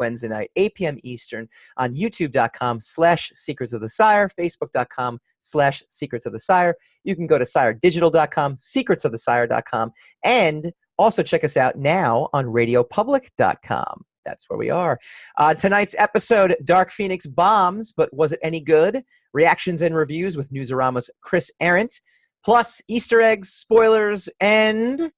Wednesday night, 8 p.m. Eastern, on youtube.com/Secrets of the Sire, facebook.com/Secrets of the Sire. You can go to SireDigital.com, secretsofthesire.com, and also check us out now on radiopublic.com. That's where we are. Tonight's episode, Dark Phoenix bombs, but was it any good? Reactions and reviews with Newsarama's Chris Arrant, plus Easter eggs, spoilers, and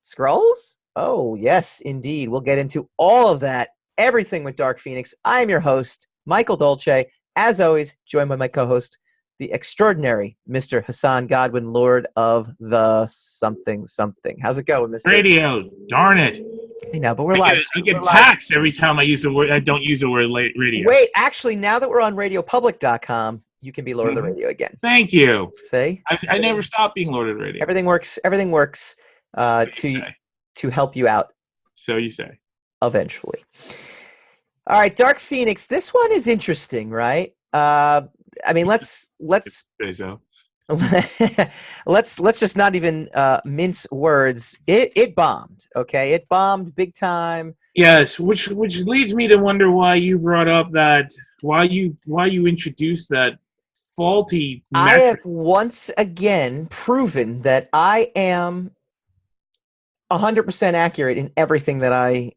Skrulls? Oh, yes, indeed. We'll get into all of that, everything with Dark Phoenix. I'm your host, Michael Dolce, as always, joined by my co-host, the extraordinary Mr. Hassan Godwin, Lord of the something. How's it going, Mr.? Radio, darn it. I know, but we're live. I get taxed every time I use the word. I don't use the word radio. Wait, actually, now that we're on radiopublic.com, you can be Lord of the Radio again. Thank you. See? I never stopped being Lord of the Radio. Everything works to help you out. So you say. Eventually. All right, Dark Phoenix. This one is interesting, right? I mean, let's say so. let's just not even mince words. It bombed. Okay, it bombed big time. Yes, which leads me to wonder why you brought up that why you introduced that faulty metric. I have once again proven that I am 100% accurate in everything that I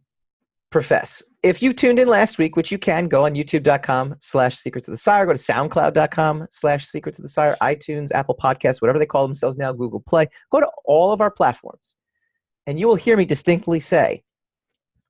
profess. If you tuned in last week, which you can, go on youtube.com/Secrets of the Sire, go to soundcloud.com/Secrets of the Sire, iTunes, Apple Podcasts, whatever they call themselves now, Google Play. Go to all of our platforms, and you will hear me distinctly say,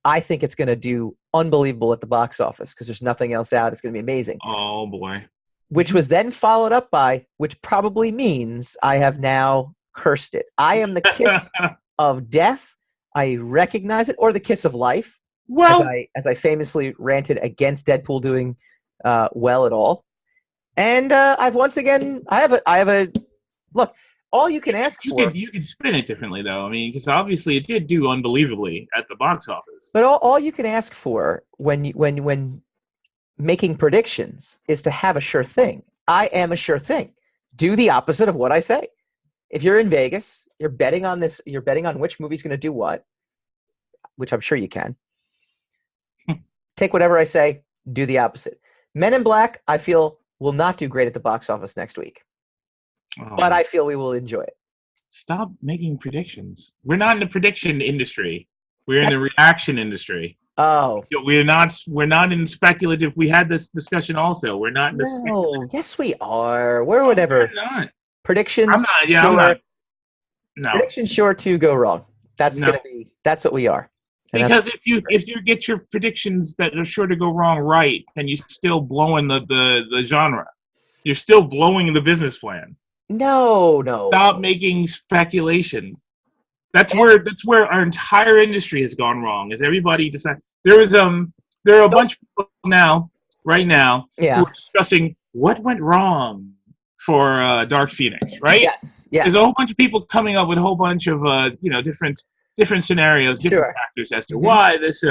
I think it's going to do unbelievable at the box office because there's nothing else out. It's going to be amazing. Oh, boy. Which was then followed up by, which probably means I have now cursed it. I am the kiss of death. I recognize it, or the kiss of life. Well, as I famously ranted against Deadpool doing well at all, and I've once again I have a look. All you can ask for. You could spin it differently, though. I mean, because obviously it did do unbelievably at the box office. But all you can ask for when making predictions is to have a sure thing. I am a sure thing. Do the opposite of what I say. If you're in Vegas, you're betting on this. You're betting on which movie's going to do what, which I'm sure you can. Take whatever I say, do the opposite. Men in Black, I feel, will not do great at the box office next week. Oh. But I feel we will enjoy it. Stop making predictions. We're not in the prediction industry. We're in the reaction industry. Oh. We're not in speculative. We had this discussion also. We're not in the speculative. Yes, we are. We're whatever. We're not. Predictions. I'm not. Yeah, I'm not. No. Predictions sure to go wrong. That's what we are. Because if you get your predictions that are sure to go wrong right, then you're still blowing the genre. You're still blowing the business plan. No. Stop making speculation. That's where our entire industry has gone wrong. Is everybody decide there are a bunch of people right now who are discussing what went wrong for Dark Phoenix, right? Yes. There's a whole bunch of people coming up with a whole bunch of different scenarios, different factors as to why this,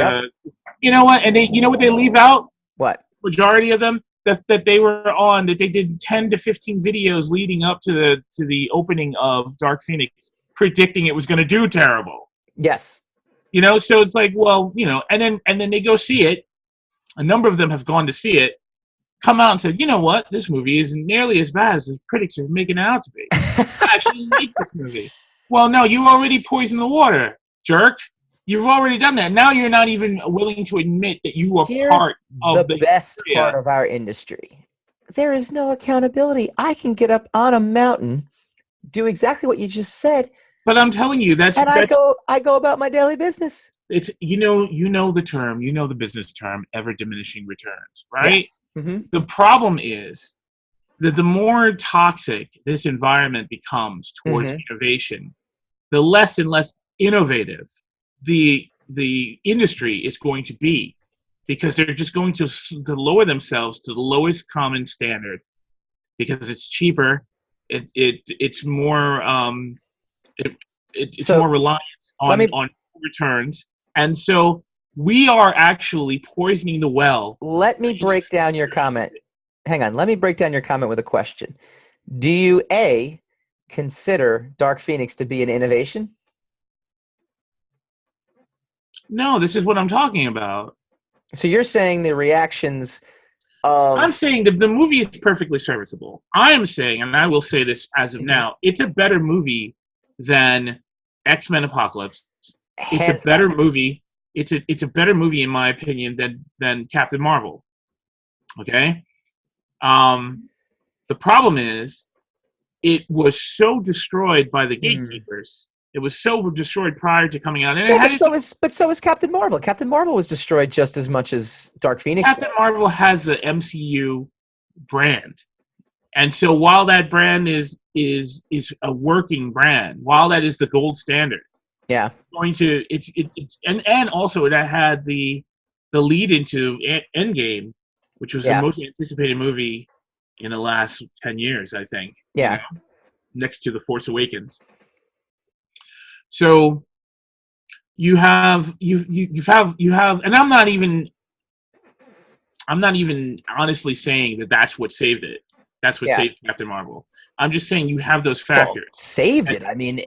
you know what, and you know what they leave out? What? Majority of them that they were on, that they did 10 to 15 videos leading up to the opening of Dark Phoenix, predicting it was going to do terrible. Yes. So it's like, well, and then they go see it. A number of them have gone to see it, come out and said, you know what, this movie isn't nearly as bad as the critics are making it out to be. I actually like this movie. Well, no, you already poisoned the water, jerk. You've already done that. Now you're not even willing to admit that you are part of the best part of our industry. There is no accountability. I can get up on a mountain, do exactly what you just said. But I'm telling you, I go about my daily business. It's the term, the business term, ever diminishing returns, right? Yes. Mm-hmm. The problem is that the more toxic this environment becomes towards innovation, the less and less innovative the industry is going to be, because they're just going to lower themselves to the lowest common standard because it's cheaper. It's more more reliance on returns, and so we are actually poisoning the well. Let me break down your comment. Hang on. Let me break down your comment with a question. Do you consider Dark Phoenix to be an innovation? No, this is what I'm talking about. So you're saying the reactions of... I'm saying that the movie is perfectly serviceable. I am saying, and I will say this as of now, it's a better movie than X-Men Apocalypse. It's a Hands better down. movie. It's a better movie in my opinion than Captain Marvel. Okay. The problem is it was so destroyed by the gatekeepers. It was so destroyed prior to coming out, and it Yeah, had but so is Captain Marvel. Captain Marvel was destroyed just as much as Dark Phoenix. Captain Marvel has the MCU brand, and so while that brand is a working brand, while that is the gold standard, yeah, and also it had the lead into Endgame, which was the most anticipated movie in the last 10 years, I think. Yeah. You know, next to The Force Awakens. So you have, and I'm not even honestly saying that that's what saved it. That's what saved Captain Marvel. I'm just saying you have those factors. Well, saved it. I mean,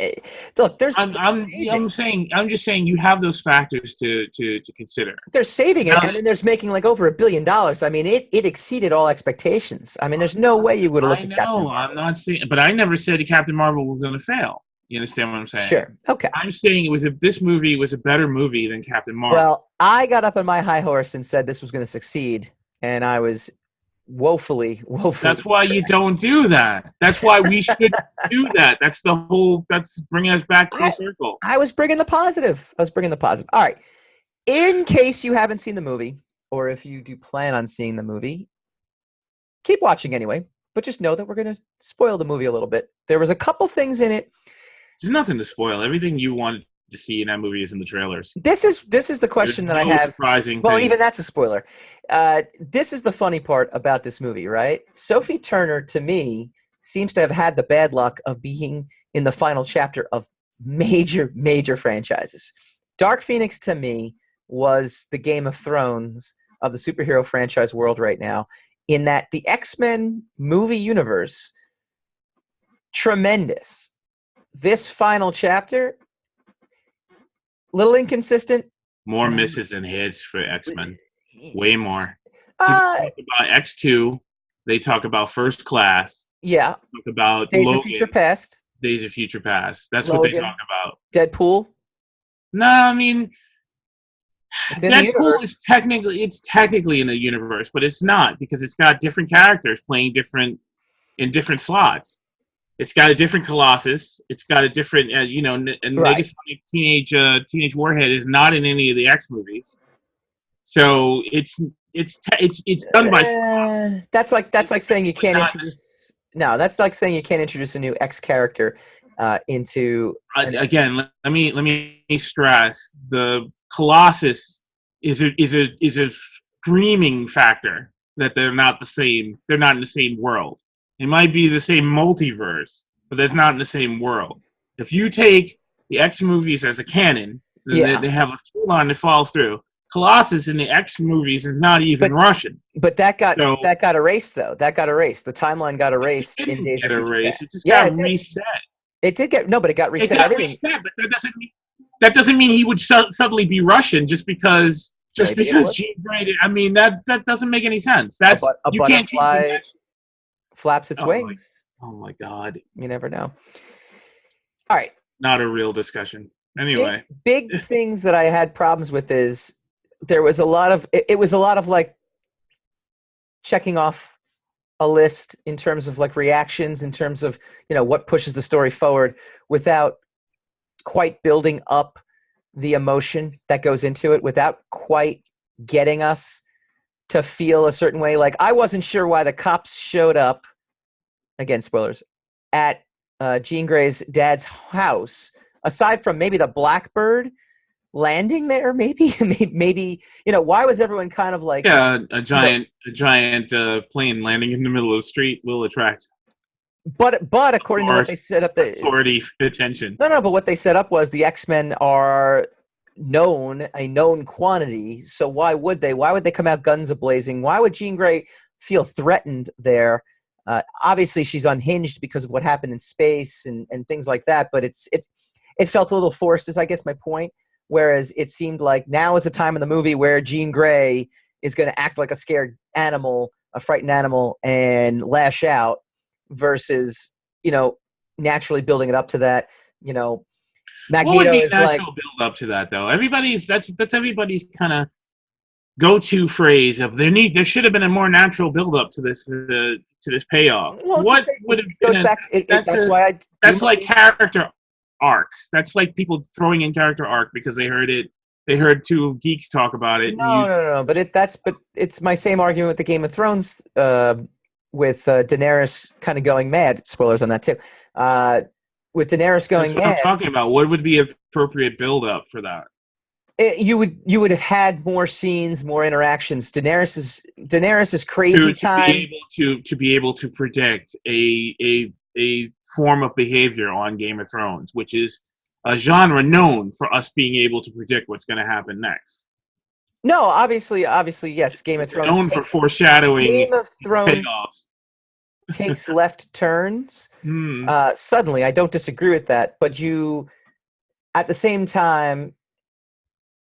look, there's. I'm just saying you have those factors to consider. They're saving it, and then there's making like over $1 billion. I mean, it exceeded all expectations. I mean, there's no way you would have looked at Captain Marvel. I'm not saying, but I never said that Captain Marvel was going to fail. You understand what I'm saying? Sure. Okay. I'm saying this movie was a better movie than Captain Marvel. Well, I got up on my high horse and said this was going to succeed, and I was woefully. That's why you don't do that. That's why we should do that. That's bringing us back to the circle. I was bringing the positive. All right. In case you haven't seen the movie, or if you do plan on seeing the movie, keep watching anyway. But just know that we're going to spoil the movie a little bit. There was a couple things in it. There's nothing to spoil. Everything you wanted to see in that movie is in the trailers. This is the question that I have. Surprising well, thing. Even that's a spoiler. This is the funny part about this movie, right? Sophie Turner, to me, seems to have had the bad luck of being in the final chapter of major franchises. Dark Phoenix, to me, was the Game of Thrones of the superhero franchise world right now, in that the X-Men movie universe, tremendous. This final chapter, little inconsistent. More misses than hits for X-Men. Way more. People talk about X2. They talk about First Class. Yeah. Talk about Days Logan, of Future Past. Days of Future Past. That's Logan. what they talk about. Deadpool. No, I mean, Deadpool is technically in the universe, but it's not, because it's got different characters playing in different slots. It's got a different Colossus. It's got a different, Negasonic Teenage Warhead is not in any of the X movies. So it's done by. That's like saying you can't introduce. No, that's like saying you can't introduce a new X character into. Again, let me stress, the Colossus is a screaming factor that they're not the same. They're not in the same world. It might be the same multiverse, but that's not in the same world. If you take the X movies as a canon, then they have a through line that follows through. Colossus in the X movies is not even Russian. But that got erased, though. That got erased. The timeline got erased in Days of Future Past. It just got reset. It did get but it got reset. It got reset, but that doesn't mean he would suddenly be Russian just because Jean Grey. I mean, that doesn't make any sense. That's you can't butterfly flaps its wings. Oh my God! You never know. All right. Not a real discussion. Anyway, big things that I had problems with is there was a lot of it was a lot of like checking off a list in terms of like reactions, in terms of what pushes the story forward without quite building up the emotion that goes into it, without quite getting us to feel a certain way. Like, I wasn't sure why the cops showed up, again, spoilers, at Jean Grey's dad's house, aside from maybe the Blackbird landing there, maybe, why was everyone kind of like... Yeah, a giant plane landing in the middle of the street will attract... But according to what they set up... the authority attention. No, but what they set up was the X-Men are a known quantity, so why would they come out guns a-blazing? Why would Jean Grey feel threatened there? Obviously, she's unhinged because of what happened in space and things like that, but it felt a little forced, is I guess my point. Whereas it seemed like now is the time in the movie where Jean Grey is going to act like a scared animal, a frightened animal, and lash out versus, naturally building it up to that. What would Magneto be a is like, natural build up to that, though? That's everybody's kind of go-to phrase of there should have been a more natural build-up to this payoff. well, What would have it been goes back. That's why I do that's like movies. character arc. That's like people throwing in character arc because they heard two geeks talk about it. No. But it's my same argument with the Game of Thrones, with Daenerys kind of going mad. Spoilers on that too. With Daenerys That's going what I'm mad, talking about. What would be appropriate build-up for that? you would have had more scenes, more interactions. Daenerys is crazy time. To be able to predict a form of behavior on Game of Thrones, which is a genre known for us being able to predict what's going to happen next. No, obviously, yes. Game of Thrones known for foreshadowing Game of Thrones payoffs. takes left turns. Hmm. Suddenly, I don't disagree with that, but at the same time,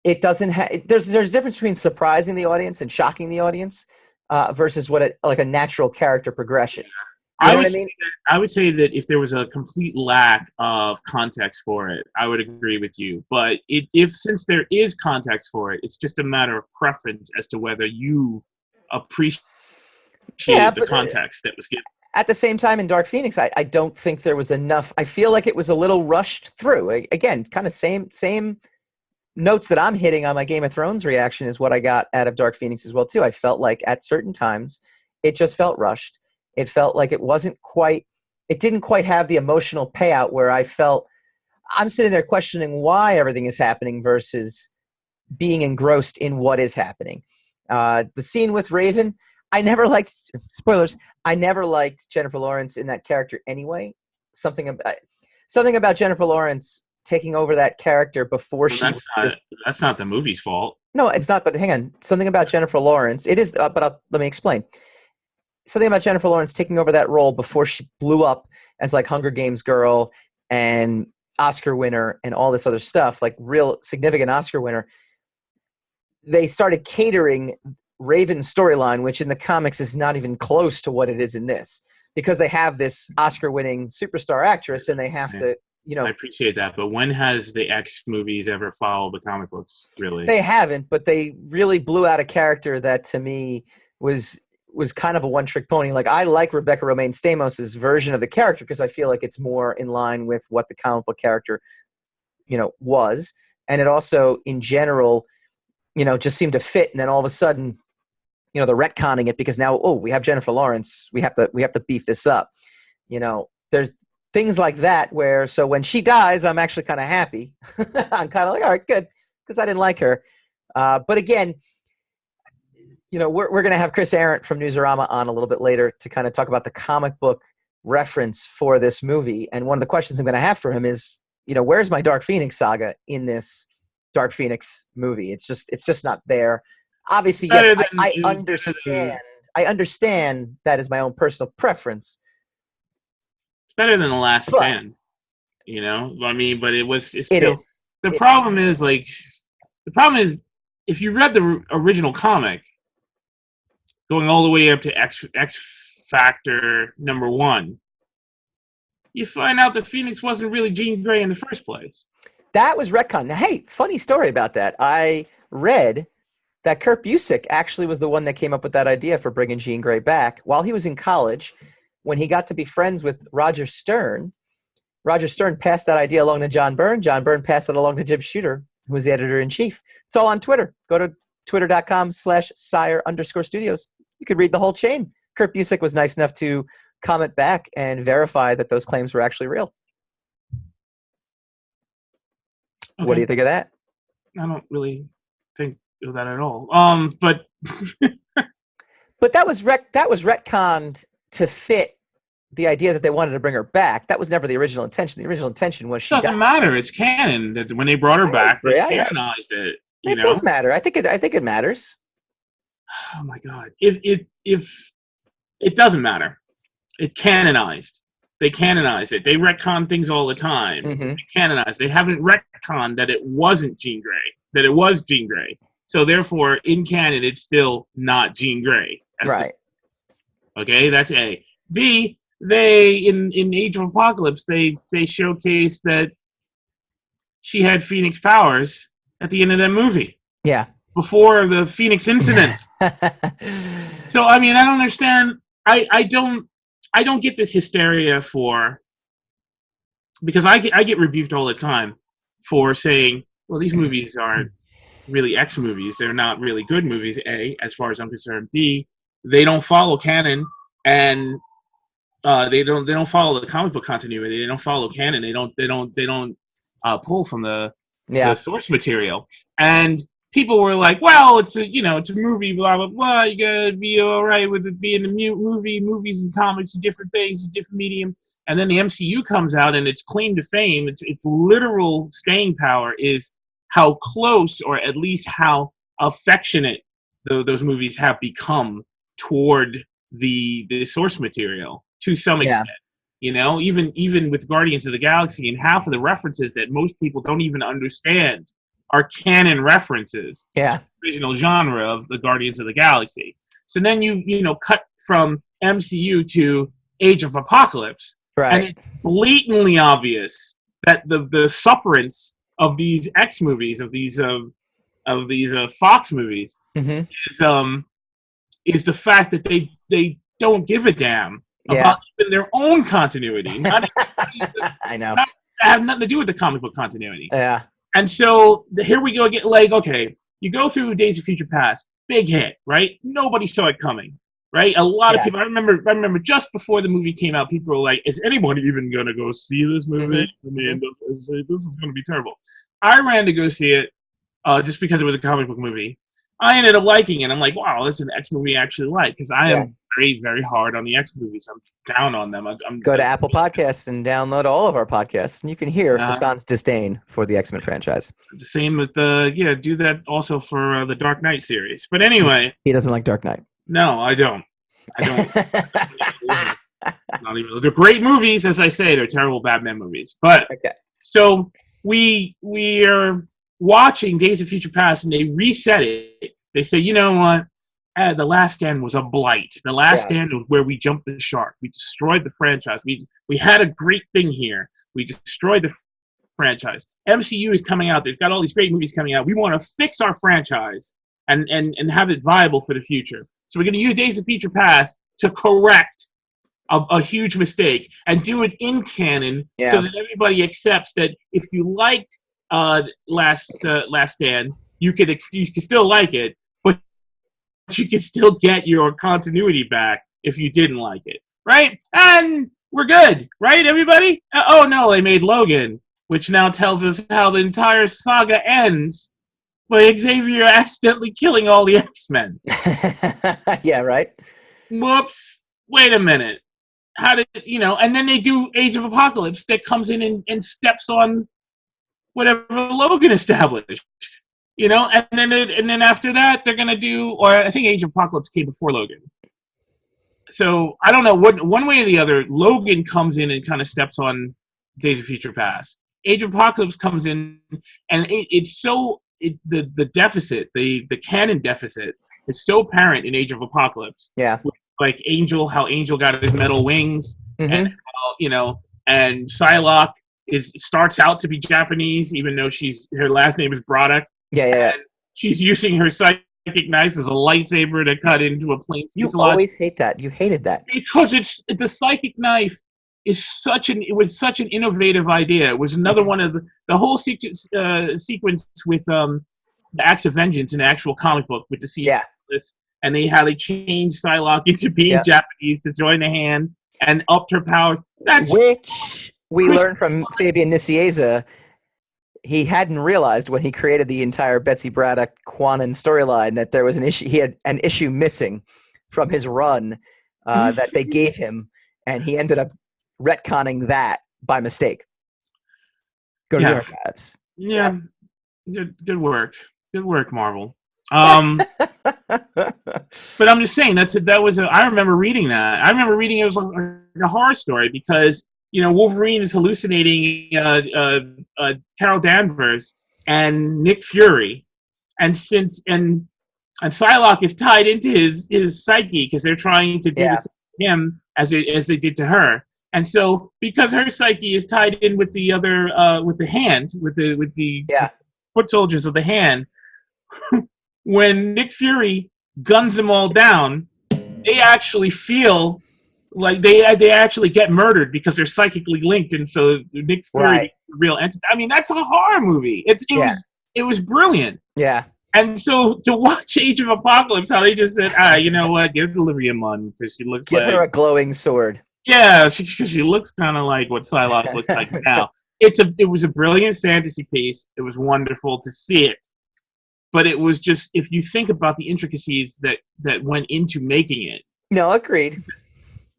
it doesn't have. There's a difference between surprising the audience and shocking the audience, versus like a natural character progression. You know what I mean? I would say that if there was a complete lack of context for it, I would agree with you. But since there is context for it, it's just a matter of preference as to whether you appreciate the context that was given. At the same time, in Dark Phoenix, I don't think there was enough. I feel like it was a little rushed through. Again, kind of same notes that I'm hitting on my Game of Thrones reaction is what I got out of Dark Phoenix as well too. I felt like at certain times it just felt rushed. It felt like it didn't quite have the emotional payout where I felt I'm sitting there questioning why everything is happening versus being engrossed in what is happening. The scene with Raven, I never liked Jennifer Lawrence in that character anyway. Something about Jennifer Lawrence taking over that character before that's not the movie's fault. No, it's not, but hang on. Something about Jennifer Lawrence. It is, but let me explain. Something about Jennifer Lawrence taking over that role before she blew up as like Hunger Games girl and Oscar winner and all this other stuff, like real significant Oscar winner. They started catering Raven's storyline, which in the comics is not even close to what it is in this, because they have this Oscar-winning superstar actress and they have to, I appreciate that, but when has the X movies ever followed the comic books, really? They haven't, but they really blew out a character that to me was kind of a one-trick pony. Like, I like Rebecca Romaine Stamos' version of the character because I feel like it's more in line with what the comic book character, was. And it also, in general, just seemed to fit. And then all of a sudden, they're retconning it because now, we have Jennifer Lawrence. We have to beef this up. There's things like that where, so when she dies, I'm actually kind of happy. I'm kind of like, all right, good, because I didn't like her. But again, we're going to have Chris Arrant from Newsarama on a little bit later to kind of talk about the comic book reference for this movie. And one of the questions I'm going to have for him is, where's my Dark Phoenix saga in this Dark Phoenix movie? It's just not there. Obviously, yes, I understand. I understand that is my own personal preference. It's better than The Last Stand, I mean, but it's still. The problem is if you read the original comic, going all the way up to X Factor #1, you find out that Phoenix wasn't really Jean Grey in the first place. That was retcon. Now, hey, funny story about that. I read that Kurt Busiek actually was the one that came up with that idea for bringing Jean Grey back while he was in college. When he got to be friends with Roger Stern passed that idea along to John Byrne. John Byrne passed it along to Jim Shooter, who was the editor-in-chief. It's all on Twitter. Go to twitter.com/sire_studios. You could read the whole chain. Kurt Busiek was nice enough to comment back and verify that those claims were actually real. Okay. What do you think of that? I don't really think of that at all. But but that was retconned to fit the idea that they wanted to bring her back. That was never the original intention. The original intention was she doesn't matter. It's canon that when they brought her back, they canonized it. It does matter. I think it matters. Oh my God! If it doesn't matter, it canonized. They canonized it. They retcon things all the time. Mm-hmm. They canonized. They haven't retconned that it wasn't Jean Grey. That it was Jean Grey. So therefore, in canon, it's still not Jean Grey. Right. Okay, that's A. B, they in Age of Apocalypse, they showcase that she had Phoenix powers at the end of that movie. Yeah. Before the Phoenix incident. So I mean, I don't understand. I don't get this hysteria for, because I get rebuked all the time for saying, well, these movies aren't really X movies. They're not really good movies. A, as far as I'm concerned. B, they don't follow canon, and they don't follow the comic book continuity. They don't follow canon. They don't pull from the source material. And people were like, well, it's a movie, blah blah blah. You gotta be all right with it being a movie. Movies and comics are different things, a different medium. And then the MCU comes out, and its claim to fame, its literal staying power is how close, or at least how affectionate those movies have become toward the source material to some extent. Even with Guardians of the Galaxy, and half of the references that most people don't even understand are canon references to the original genre of the Guardians of the Galaxy. So then you cut from MCU to Age of Apocalypse, and it's blatantly obvious that the sufferance of these X movies, of these Fox movies, is the fact that they don't give a damn about even their own continuity. I know. Have nothing to do with the comic book continuity. Yeah. And so here we go again. Like, okay, you go through Days of Future Past, big hit, right? Nobody saw it coming, right? A lot of people. I remember just before the movie came out, people were like, "Is anybody even going to go see this movie? I mean, this is going to be terrible." I ran to go see it just because it was a comic book movie. I ended up liking it. I'm like, wow, this is an X movie I actually like, because I am very, very hard on the X movies. I'm down on them. Go to Apple Podcasts and download all of our podcasts, and you can hear Hassan's disdain for the X-Men franchise. The same with do that also for the Dark Knight series. But anyway, he doesn't like Dark Knight. No, I don't. Not even. They're great movies, as I say. They're terrible Batman movies. But so we are watching Days of Future Past, and they reset it. They say, you know what? The Last Stand was a blight. The Last Stand was where we jumped the shark. We destroyed the franchise. We had a great thing here. We destroyed the franchise. MCU is coming out. They've got all these great movies coming out. We want to fix our franchise and have it viable for the future. So we're going to use Days of Future Past to correct a huge mistake and do it in canon so that everybody accepts that if you liked Last Stand, you could still like it, but you can still get your continuity back if you didn't like it, right? And we're good, right, everybody? Oh no, they made Logan, which now tells us how the entire saga ends by Xavier accidentally killing all the X-Men. Yeah, right? Whoops. Wait a minute. How did, and then they do Age of Apocalypse that comes in and steps on whatever Logan established. And then after that they're gonna do, or I think Age of Apocalypse came before Logan. So I don't know, one way or the other, Logan comes in and kind of steps on Days of Future Past. Age of Apocalypse comes in, and the deficit, the canon deficit, is so apparent in Age of Apocalypse. Yeah. Like how Angel got his metal wings, and how, and Psylocke starts out to be Japanese, even though her last name is Braddock. Yeah. And she's using her psychic knife as a lightsaber to cut into a plane fuselage. You always hate that. You hated that. Because the psychic knife is such an innovative idea. It was another one of the whole sequence with the Acts of Vengeance in the actual comic book with the Seamstress, and how they changed Psylocke into being Japanese to join the hand and upped her powers. Which we learned from Fabian Nicieza. He hadn't realized when he created the entire Betsy Braddock Quanon storyline that there was an issue. He had an issue missing from his run that they gave him, and he ended up retconning that by mistake. Go to the archives. Yeah. Good work. Good work, Marvel. But I'm just saying I remember reading that. I remember reading it was like a horror story because Wolverine is hallucinating Carol Danvers and Nick Fury, And Psylocke is tied into his psyche because they're trying to do the same to him as they did to her. And so, because her psyche is tied in with the other, with the hand, with the foot soldiers of the hand, when Nick Fury guns them all down, they actually feel like they actually get murdered because they're psychically linked, and so Nick Fury is the real entity. I mean, that's a horror movie. It was brilliant. Yeah. And so to watch Age of Apocalypse, how they just said, you know what, give Olivia Munn because she looks give her a glowing sword. Yeah, because she looks kind of like what Psylocke looks like now. It was a brilliant fantasy piece. It was wonderful to see it. But it was just, if you think about the intricacies that went into making it. No, agreed.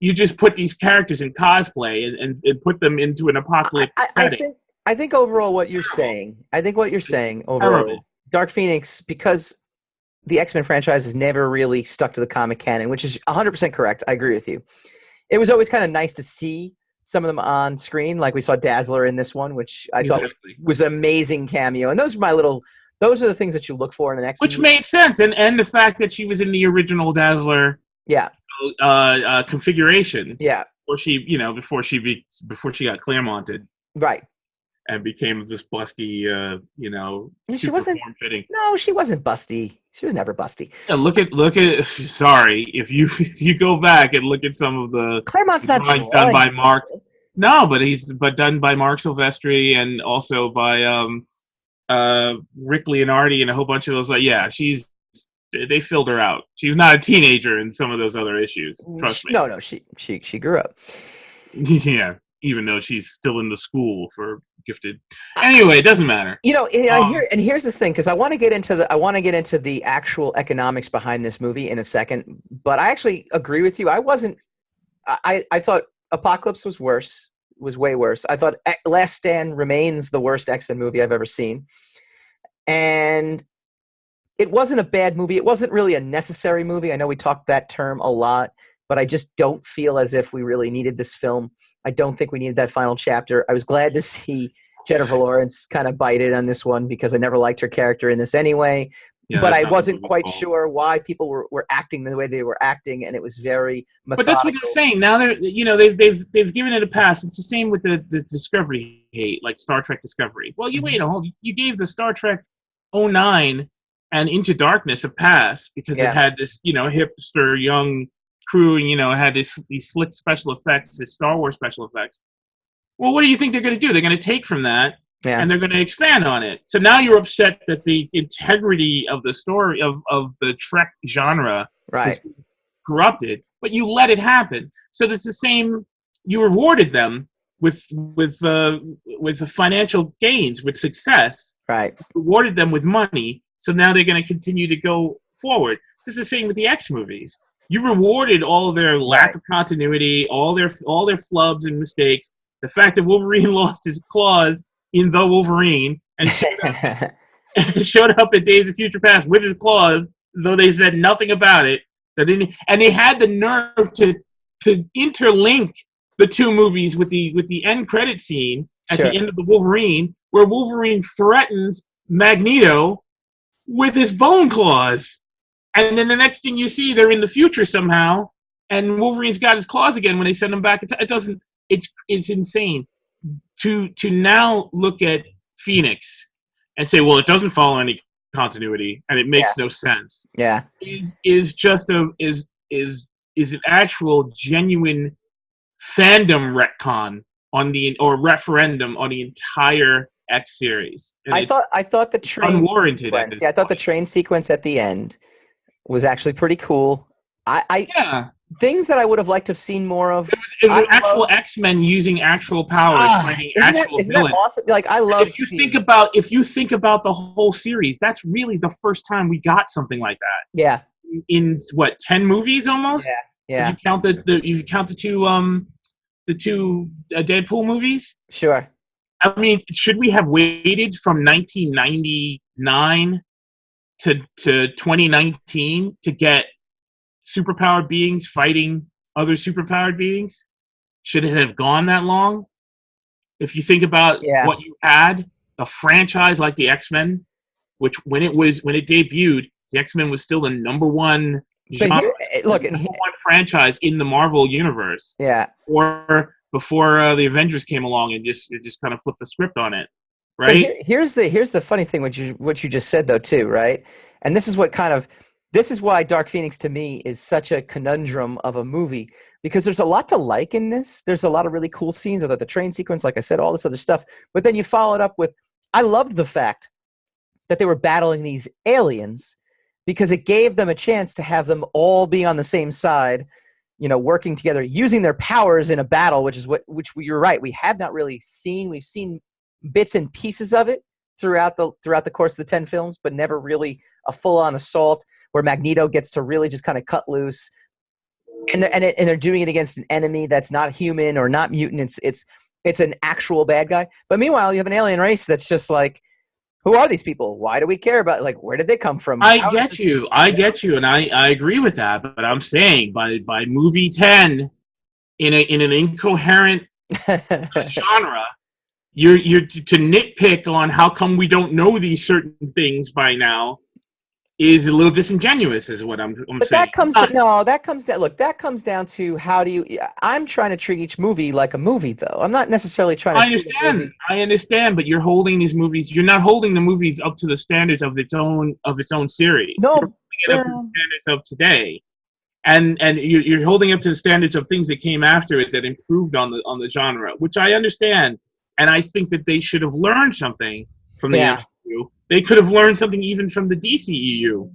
You just put these characters in cosplay and put them into an apocalypse setting. I think overall what you're saying, overall is Dark Phoenix, because the X-Men franchise has never really stuck to the comic canon, which is 100% correct. I agree with you. It was always kind of nice to see some of them on screen, like we saw Dazzler in this one, which I thought was an amazing cameo. And those are the things that you look for in the next Which movie. made sense. And the fact that she was in the original Dazzler configuration. Yeah. Before she got Claremonted. Right. And became this busty, she wasn't form-fitting. No, she wasn't busty. She was never busty. Yeah, look at. Sorry, if you go back and look at some of the Claremont's not drawings done by Mark. No, but done by Mark Silvestri and also by Rick Leonardi and a whole bunch of those. They filled her out. She was not a teenager in some of those other issues. Trust me. No, she grew up. Yeah. Even though she's still in the school for gifted. Anyway, it doesn't matter. Here's the thing, because I want to get into the actual economics behind this movie in a second. But I actually agree with you. I thought Apocalypse was way worse. I thought Last Stand remains the worst X-Men movie I've ever seen. And it wasn't a bad movie. It wasn't really a necessary movie. I know we talked that term a lot, but I just don't feel as if we really needed this film. I don't think we needed that final chapter. I was glad to see Jennifer Lawrence kind of bite it on this one because I never liked her character in this anyway. Yeah, but I wasn't quite sure why people were acting the way they were acting, and it was very methodical. But that's what I'm saying. Now they've given it a pass. It's the same with the Discovery hate, like Star Trek Discovery. Well, you gave the Star Trek 09 and Into Darkness a pass because it had this hipster young crew, and it had these slick special effects, this Star Wars special effects. Well, what do you think they're going to do? They're going to take from that and they're going to expand on it. So now you're upset that the integrity of the story of the Trek genre is corrupted, but you let it happen. So it's the same. You rewarded them with the financial gains, with success. Right. Rewarded them with money. So now they're going to continue to go forward. It's the same with the X movies. You rewarded all of their lack of continuity, all their flubs and mistakes. The fact that Wolverine lost his claws in The Wolverine and showed up at Days of Future Past with his claws, though they said nothing about it. And they had the nerve to interlink the two movies with the end credit scene at the end of The Wolverine, where Wolverine threatens Magneto with his bone claws. And then the next thing you see, they're in the future somehow, and Wolverine's got his claws again when they send him back. It's insane to now look at Phoenix and say, well, it doesn't follow any continuity and it makes no sense. Yeah, is an actual genuine fandom retcon or referendum on the entire X series. And I thought the train unwarranted. Sequence, I thought the train sequence at the end was actually pretty cool. Things that I would have liked to have seen more of. It was actual X-Men using actual powers, fighting actual villains. Isn't that awesome? Like, I love. If you think about the whole series, that's really the first time we got something like that. Yeah. In what, 10 movies almost? Yeah. If you count the two Deadpool movies. Sure. I mean, should we have waited from 1999 to 2019 to get superpowered beings fighting other superpowered beings? Should it have gone that long? If you think about what you had, a franchise like the X-Men, which when it debuted, the X-Men was still the number one genre, number one franchise in the Marvel universe. Yeah. Or before the Avengers came along and just kind of flipped the script on it, right? Here's the funny thing, what you just said though too, right? And this is why Dark Phoenix to me is such a conundrum of a movie, because there's a lot to like in this. There's a lot of really cool scenes, the train sequence, like I said, all this other stuff. But then you follow it up with, I loved the fact that they were battling these aliens, because it gave them a chance to have them all be on the same side, working together, using their powers in a battle, which you're right, we have not really seen. We've seen bits and pieces of it throughout the course of the 10 films, but never really a full-on assault where Magneto gets to really just kind of cut loose. And they're doing it against an enemy that's not human or not mutant. It's an actual bad guy. But meanwhile, you have an alien race that's just like, who are these people? Why do we care about? Like, where did they come from? I get you, and I agree with that. But I'm saying by movie 10, in an incoherent genre, you're to nitpick on how come we don't know these certain things by now is a little disingenuous, is what I'm saying. That comes down to how do you? I'm trying to treat each movie like a movie, though. I'm not necessarily trying to. I understand, but you're holding these movies. You're not holding the movies up to the standards of its own series. No, you're holding it up to the standards of today, and you're holding up to the standards of things that came after it that improved on the genre, which I understand, and I think that they should have learned something from the MCU. They could have learned something even from the DCEU,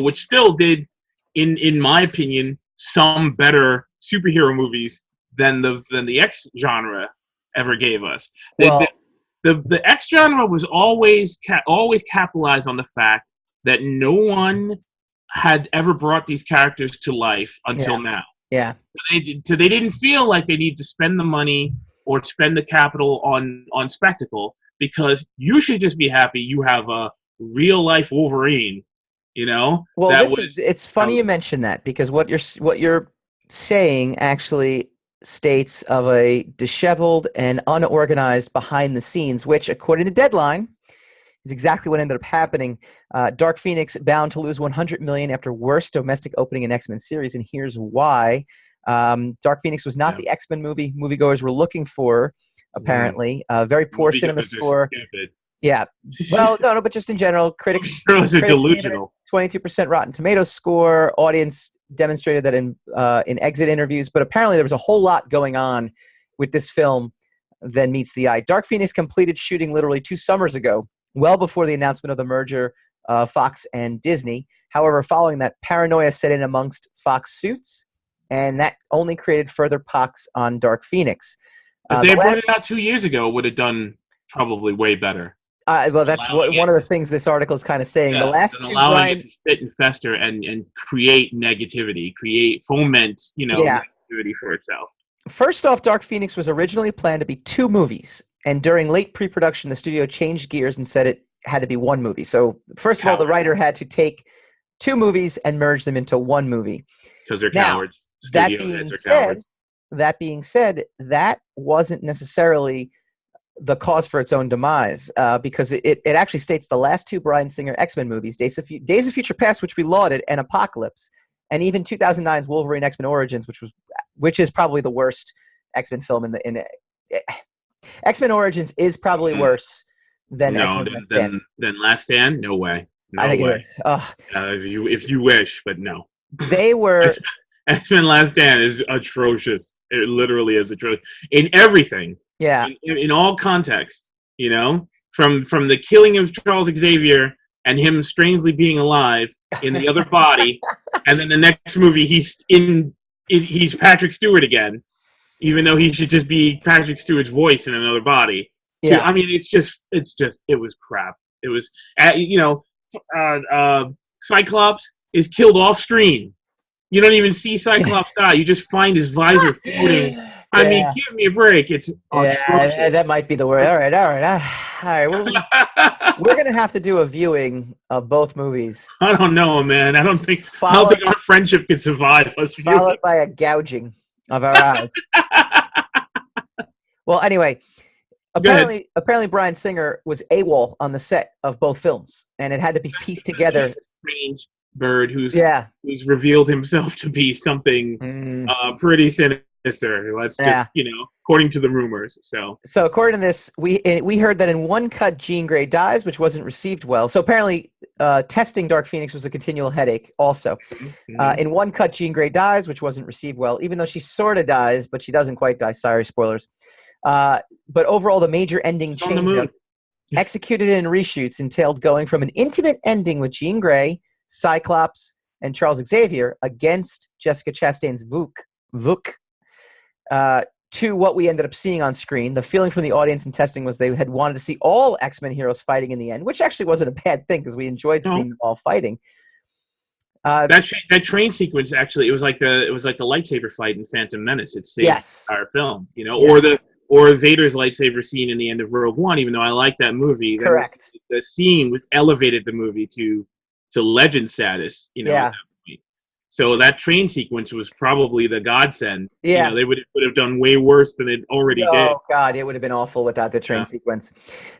which still did, in my opinion, some better superhero movies than the X genre ever gave us. The X genre was always capitalized on the fact that no one had ever brought these characters to life until now. Yeah. They didn't feel like they needed to spend the money or spend the capital on spectacle, because you should just be happy you have a real life Wolverine, Well, it's funny you mention that, because what you're saying actually states of a disheveled and unorganized behind the scenes, which, according to Deadline, is exactly what ended up happening. Dark Phoenix bound to lose $100 million after worst domestic opening in X-Men series, and here's why. Dark Phoenix was not the X-Men movie moviegoers were looking for. Apparently, very poor cinema score. Yeah, well, no, but just in general, critics are delusional. 22% Rotten Tomatoes score. Audience demonstrated that in exit interviews, but apparently there was a whole lot going on with this film than meets the eye. Dark Phoenix completed shooting literally 2 summers ago, well before the announcement of the merger of Fox and Disney. However, following that, paranoia set in amongst Fox suits, and that only created further pox on Dark Phoenix. If they brought it out 2 years ago, it would have done probably way better. Well, that's one of the things this article is kind of saying. The last two, allowing it to spit and fester and create negativity, foment, negativity for itself. First off, Dark Phoenix was originally planned to be 2 movies, and during late pre-production, the studio changed gears and said it had to be 1 movie. So, first of all, the writer had to take 2 movies and merge them into 1 movie. Because they're cowards. That being said, that wasn't necessarily the cause for its own demise, because it actually states the last 2 Bryan Singer X-Men movies, Days of Future Past, which we lauded, and Apocalypse, and even 2009's Wolverine X-Men Origins, which is probably the worst X-Men film in X-Men Origins is probably worse than X-Men Last Stand. Than Last Stand? No way. I think it is. If you wish, but no. They were... X-Men Last Stand is atrocious. It literally is atrocious in everything. Yeah. In all contexts, from the killing of Charles Xavier and him strangely being alive in the other body, and then the next movie he's Patrick Stewart again, even though he should just be Patrick Stewart's voice in another body. Yeah. I mean, it was crap. It was, Cyclops is killed off screen. You don't even see Cyclops die. You just find his visor floating. I mean, give me a break. It's atrocious. That might be the word. All right. We're going to have to do a viewing of both movies. I don't know, man. I don't think our friendship could survive us viewing. Followed by a gouging of our eyes. Well, anyway, apparently Bryan Singer was AWOL on the set of both films, and it had to be pieced together. He's a strange bird who's Yeah, revealed himself to be something pretty sinister. Let's just, according to the rumors. So according to this, we heard that in one cut, Jean Grey dies, which wasn't received well. So apparently, testing Dark Phoenix was a continual headache. Also, in one cut, Jean Grey dies, which wasn't received well. Even though she sort of dies, but she doesn't quite die. Sorry, spoilers. But overall, the major ending change executed in reshoots entailed going from an intimate ending with Jean Grey, Cyclops, and Charles Xavier against Jessica Chastain's Vuk, to what we ended up seeing on screen. The feeling from the audience in testing was they had wanted to see all X-Men heroes fighting in the end, which actually wasn't a bad thing because we enjoyed seeing them all fighting. That train sequence, actually, it was like the lightsaber fight in Phantom Menace. It saved the entire film, or Vader's lightsaber scene in the end of Rogue One. Even though I like that movie, correct, the scene elevated the movie to legend status. At that point. So that train sequence was probably the godsend. Yeah, they would have done way worse than it already did. Oh God, it would have been awful without the train sequence.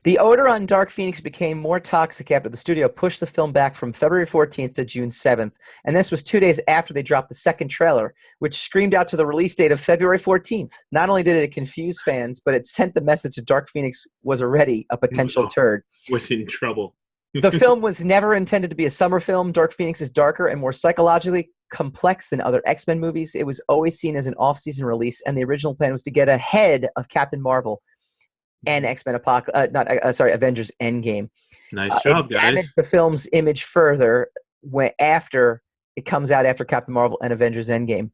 The odor on Dark Phoenix became more toxic after the studio pushed the film back from February 14th to June 7th, and this was 2 days after they dropped the second trailer, which screamed out to the release date of February 14th. Not only did it confuse fans, but it sent the message that Dark Phoenix was already a potential turd. Was in trouble. The film was never intended to be a summer film. Dark Phoenix is darker and more psychologically complex than other X-Men movies. It was always seen as an off-season release, and the original plan was to get ahead of Captain Marvel and Avengers Endgame. Nice job, guys. Damaged the film's image further after it comes out after Captain Marvel and Avengers Endgame.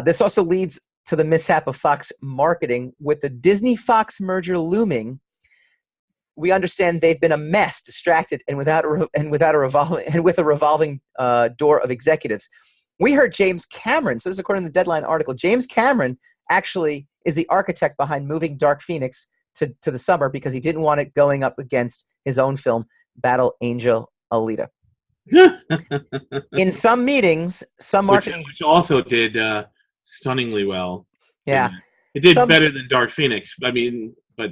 This also leads to the mishap of Fox marketing. With the Disney-Fox merger looming, we understand they've been a mess, distracted, and with a revolving door of executives. We heard James Cameron, so this is according to the Deadline article, James Cameron actually is the architect behind moving Dark Phoenix to the summer because he didn't want it going up against his own film, Battle Angel Alita. In some meetings, some marketing... Which also did stunningly well. Yeah. It did better than Dark Phoenix, but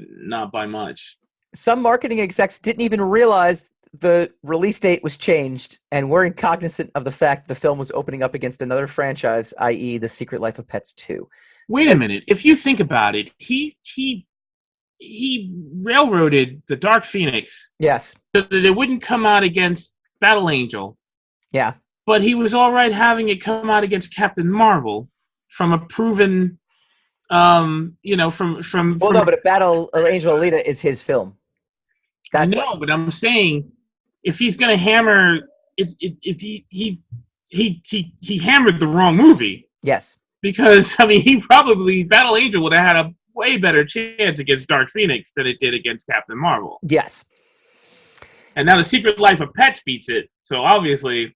not by much. Some marketing execs didn't even realize the release date was changed and weren't cognizant of the fact the film was opening up against another franchise, i.e. The Secret Life of Pets 2. Wait a minute. If you think about it, he railroaded the Dark Phoenix. Yes. So that it wouldn't come out against Battle Angel. Yeah. But he was all right having it come out against Captain Marvel from a proven, from. Well, no, but Battle Angel Alita is his film. But I'm saying, if he's going to hammer, if he hammered the wrong movie. Yes. Because he probably Battle Angel would have had a way better chance against Dark Phoenix than it did against Captain Marvel. Yes. And now the Secret Life of Pets beats it. So obviously,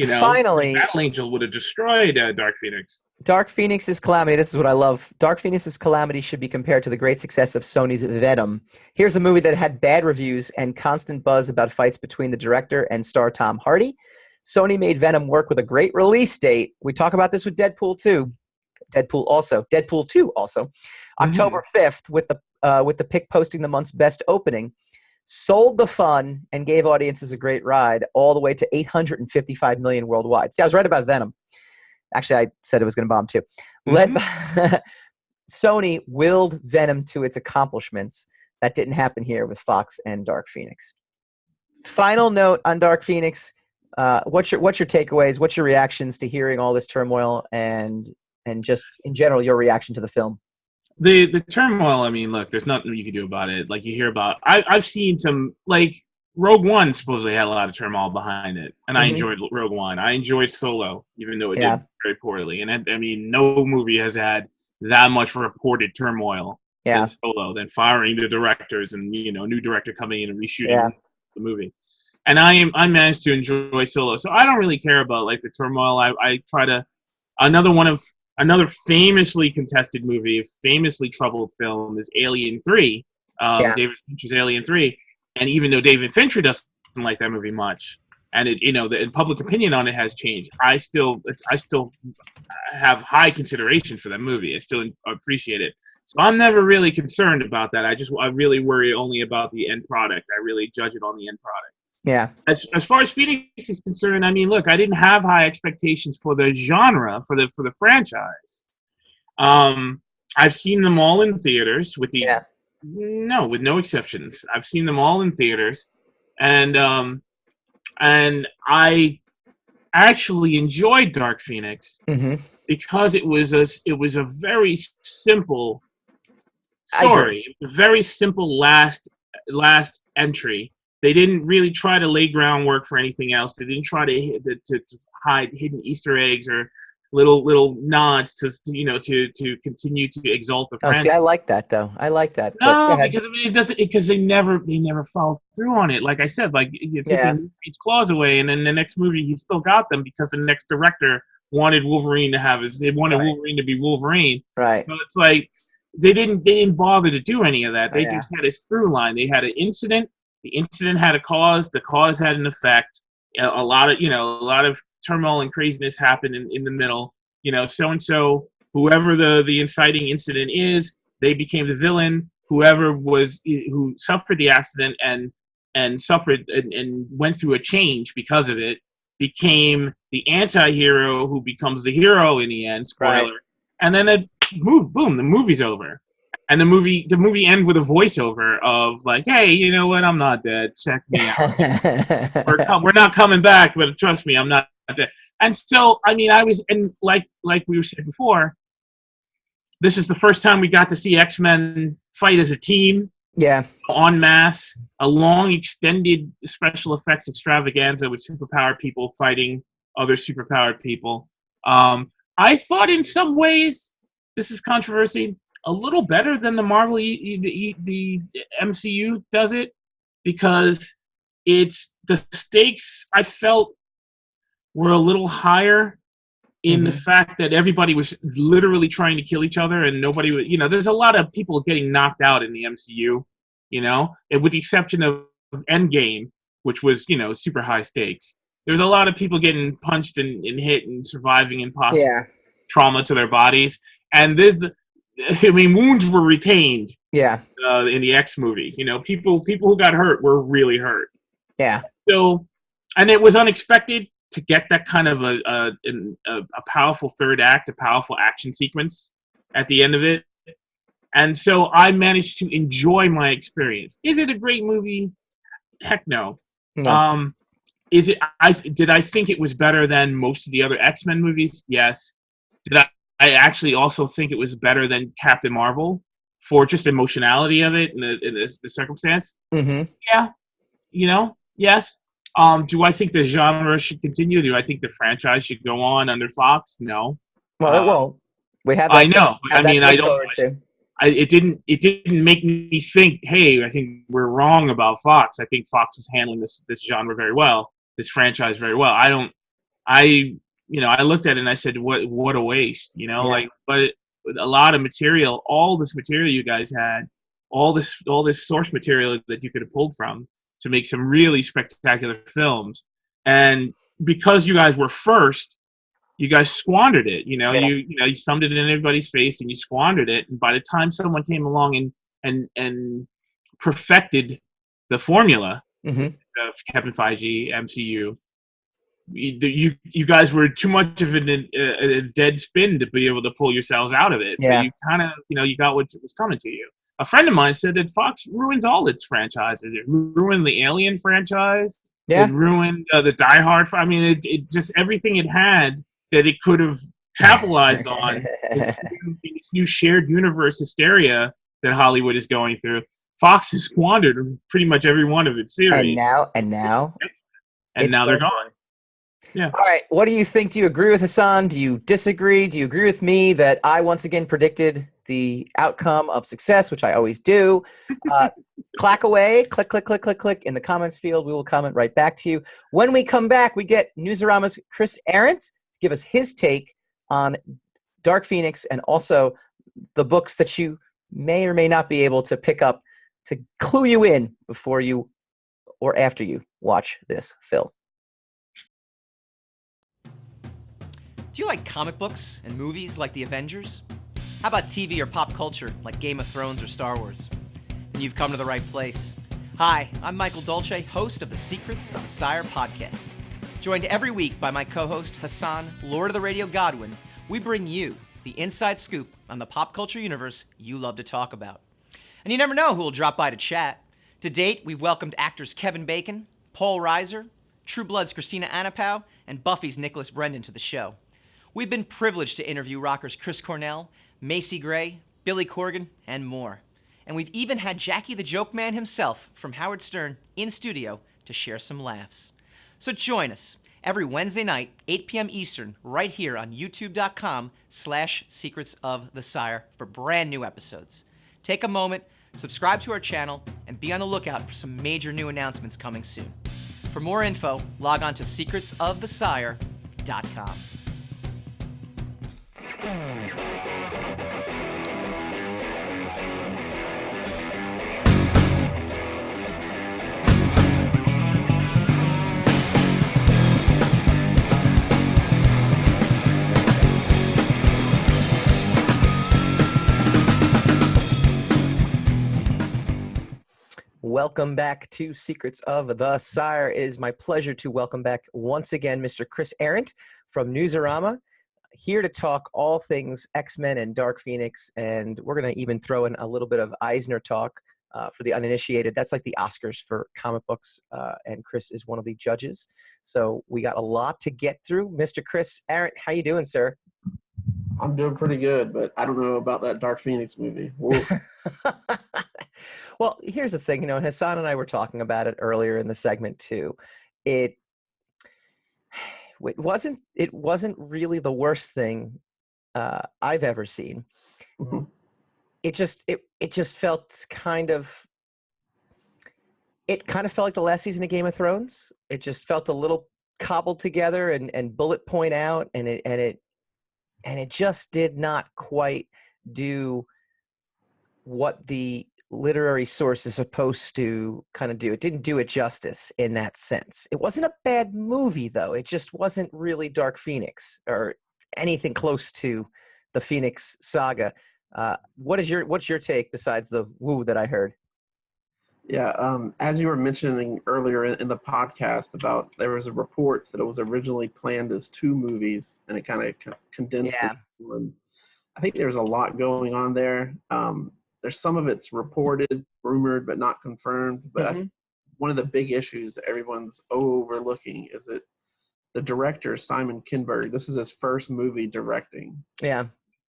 finally, Battle Angel would have destroyed Dark Phoenix. Dark Phoenix's calamity, this is what I love. Dark Phoenix's calamity should be compared to the great success of Sony's Venom. Here's a movie that had bad reviews and constant buzz about fights between the director and star Tom Hardy. Sony made Venom work with a great release date. We talk about this with Deadpool 2. Deadpool 2 also. October 5th with the pick posting the month's best opening. Sold the fun and gave audiences a great ride all the way to $855 million worldwide. See, I was right about Venom. Actually, I said it was going to bomb too. Sony willed Venom to its accomplishments. That didn't happen here with Fox and Dark Phoenix. Final note on Dark Phoenix. What's your takeaways? What's your reactions to hearing all this turmoil and just in general your reaction to the film? The turmoil. Look, there's nothing you can do about it. Like you hear about, I've seen some Rogue One supposedly had a lot of turmoil behind it, and I enjoyed Rogue One. I enjoyed Solo, even though it did very poorly. And no movie has had that much reported turmoil than Solo, than firing the directors and new director coming in and reshooting the movie. And I managed to enjoy Solo, so I don't really care about the turmoil. I try to another famously contested movie, a famously troubled film is Alien 3. David Fincher's Alien 3. And even though David Fincher doesn't like that movie much, and the public opinion on it has changed. I still have high consideration for that movie. I still appreciate it. So I'm never really concerned about that. I really worry only about the end product. I really judge it on the end product. Yeah. As far as Phoenix is concerned, I mean, look, I didn't have high expectations for the genre, for the franchise. I've seen them all in theaters with no exceptions. I've seen them all in theaters, and I actually enjoyed Dark Phoenix because it was a very simple story, a very simple last entry. They didn't really try to lay groundwork for anything else. They didn't try to hide hidden Easter eggs or little nods to continue to exalt the franchise. See, I like that though. I like that. No, because it doesn't. Because they never follow through on it. Like I said, like you're taking Pete's claws away, and then the next movie he still got them because the next director wanted Wolverine to have Wolverine to be Wolverine. Right. So it's like they didn't bother to do any of that. They just had a through line. They had an incident. The incident had a cause. The cause had an effect. A lot of turmoil and craziness happened in the middle. So and so, whoever the inciting incident is, they became the villain. Who suffered the accident and suffered and went through a change because of it, became the anti-hero who becomes the hero in the end. Spoiler. Right. And then boom, the movie's over. And the movie ends with a voiceover of like, hey, you know what? I'm not dead. Check me out. We're not coming back, but trust me, I'm not dead. And so, I mean, like we were saying before, this is the first time we got to see X-Men fight as a team. Yeah. En masse. A long, extended special effects extravaganza with superpowered people fighting other superpowered people. I thought in some ways, this is controversy, a little better than the Marvel, the MCU does it, because the stakes I felt were a little higher in the fact that everybody was literally trying to kill each other and nobody was, there's a lot of people getting knocked out in the MCU, and with the exception of Endgame, which was, super high stakes. There's a lot of people getting punched and hit and surviving impossible trauma to their bodies. And wounds were retained. Yeah. In the X movie, people who got hurt were really hurt. Yeah. So, and it was unexpected to get that kind of a powerful third act, a powerful action sequence at the end of it. And so I managed to enjoy my experience. Is it a great movie? Heck no. No. Did I think it was better than most of the other X-Men movies? Yes. Did I actually also think it was better than Captain Marvel for just emotionality of it and the circumstance? Mm-hmm. Yeah. Yes. Do I think the genre should continue? Do I think the franchise should go on under Fox? No. Well, it won't. We have. I know. I mean, I don't. It didn't make me think, hey, I think we're wrong about Fox. I think Fox was handling this genre very well, this franchise very well. I looked at it and I said, what a waste, but a lot of material, all this material you guys had, all this source material that you could have pulled from to make some really spectacular films. And because you guys were first, you guys squandered it. You thumbed it in everybody's face and you squandered it. And by the time someone came along and perfected the formula of Kevin Feige, MCU, you guys were too much of a dead spin to be able to pull yourselves out of it. Yeah. So you kind of, you got what was coming to you. A friend of mine said that Fox ruins all its franchises. It ruined the Alien franchise. Yeah. It ruined the Die Hard. It just everything it had that it could have capitalized on this new shared universe hysteria that Hollywood is going through. Fox has squandered pretty much every one of its series. And now they're gone. Yeah. All right. What do you think? Do you agree with Hassan? Do you disagree? Do you agree with me that I once again predicted the outcome of success, which I always do? Clack away. Click in the comments field. We will comment right back to you. When we come back, we get Newsarama's Chris Arrant to give us his take on Dark Phoenix and also the books that you may or may not be able to pick up to clue you in before you or after you watch this film. Do you like comic books and movies like The Avengers? How about TV or pop culture like Game of Thrones or Star Wars? Then you've come to the right place. Hi, I'm Michael Dolce, host of the Secrets of the Sire podcast. Joined every week by my co-host Hassan, Lord of the Radio Godwin, we bring you the inside scoop on the pop culture universe you love to talk about. And you never know who will drop by to chat. To date, we've welcomed actors Kevin Bacon, Paul Reiser, True Blood's Christina Anapow, and Buffy's Nicholas Brendan to the show. We've been privileged to interview rockers Chris Cornell, Macy Gray, Billy Corgan, and more. And we've even had Jackie the Joke Man himself from Howard Stern in studio to share some laughs. So join us every Wednesday night, 8 p.m. Eastern, right here on youtube.com/Secrets of the Sire for brand new episodes. Take a moment, subscribe to our channel, and be on the lookout for some major new announcements coming soon. For more info, log on to secretsofthesire.com. Welcome back to Secrets of the Sire. It is my pleasure to welcome back once again Mr. Chris Arrant from Newsarama, here to talk all things X-Men and Dark Phoenix, and we're going to even throw in a little bit of Eisner talk for the uninitiated. That's like the Oscars for comic books, and Chris is one of the judges. So we got a lot to get through. Mr. Chris Arrant, how you doing, sir? I'm doing pretty good, but I don't know about that Dark Phoenix movie. Well, here's the thing. Hassan and I were talking about it earlier in the segment too. It wasn't really the worst thing I've ever seen. Mm-hmm. It just felt kind of felt like the last season of Game of Thrones. It just felt a little cobbled together and bullet point out, and it just did not quite do what the literary source is supposed to kind of do. It didn't do it justice in that sense. It wasn't a bad movie, though. It just wasn't really Dark Phoenix or anything close to the Phoenix saga. What's your take besides the woo that I heard? Yeah, as you were mentioning earlier in the podcast about there was a report that it was originally planned as 2 movies, and it kind of condensed it into one. I think there's a lot going on there. There's some of it's reported, rumored, but not confirmed. But one of the big issues that everyone's overlooking is that the director, Simon Kinberg, this is his first movie directing. Yeah.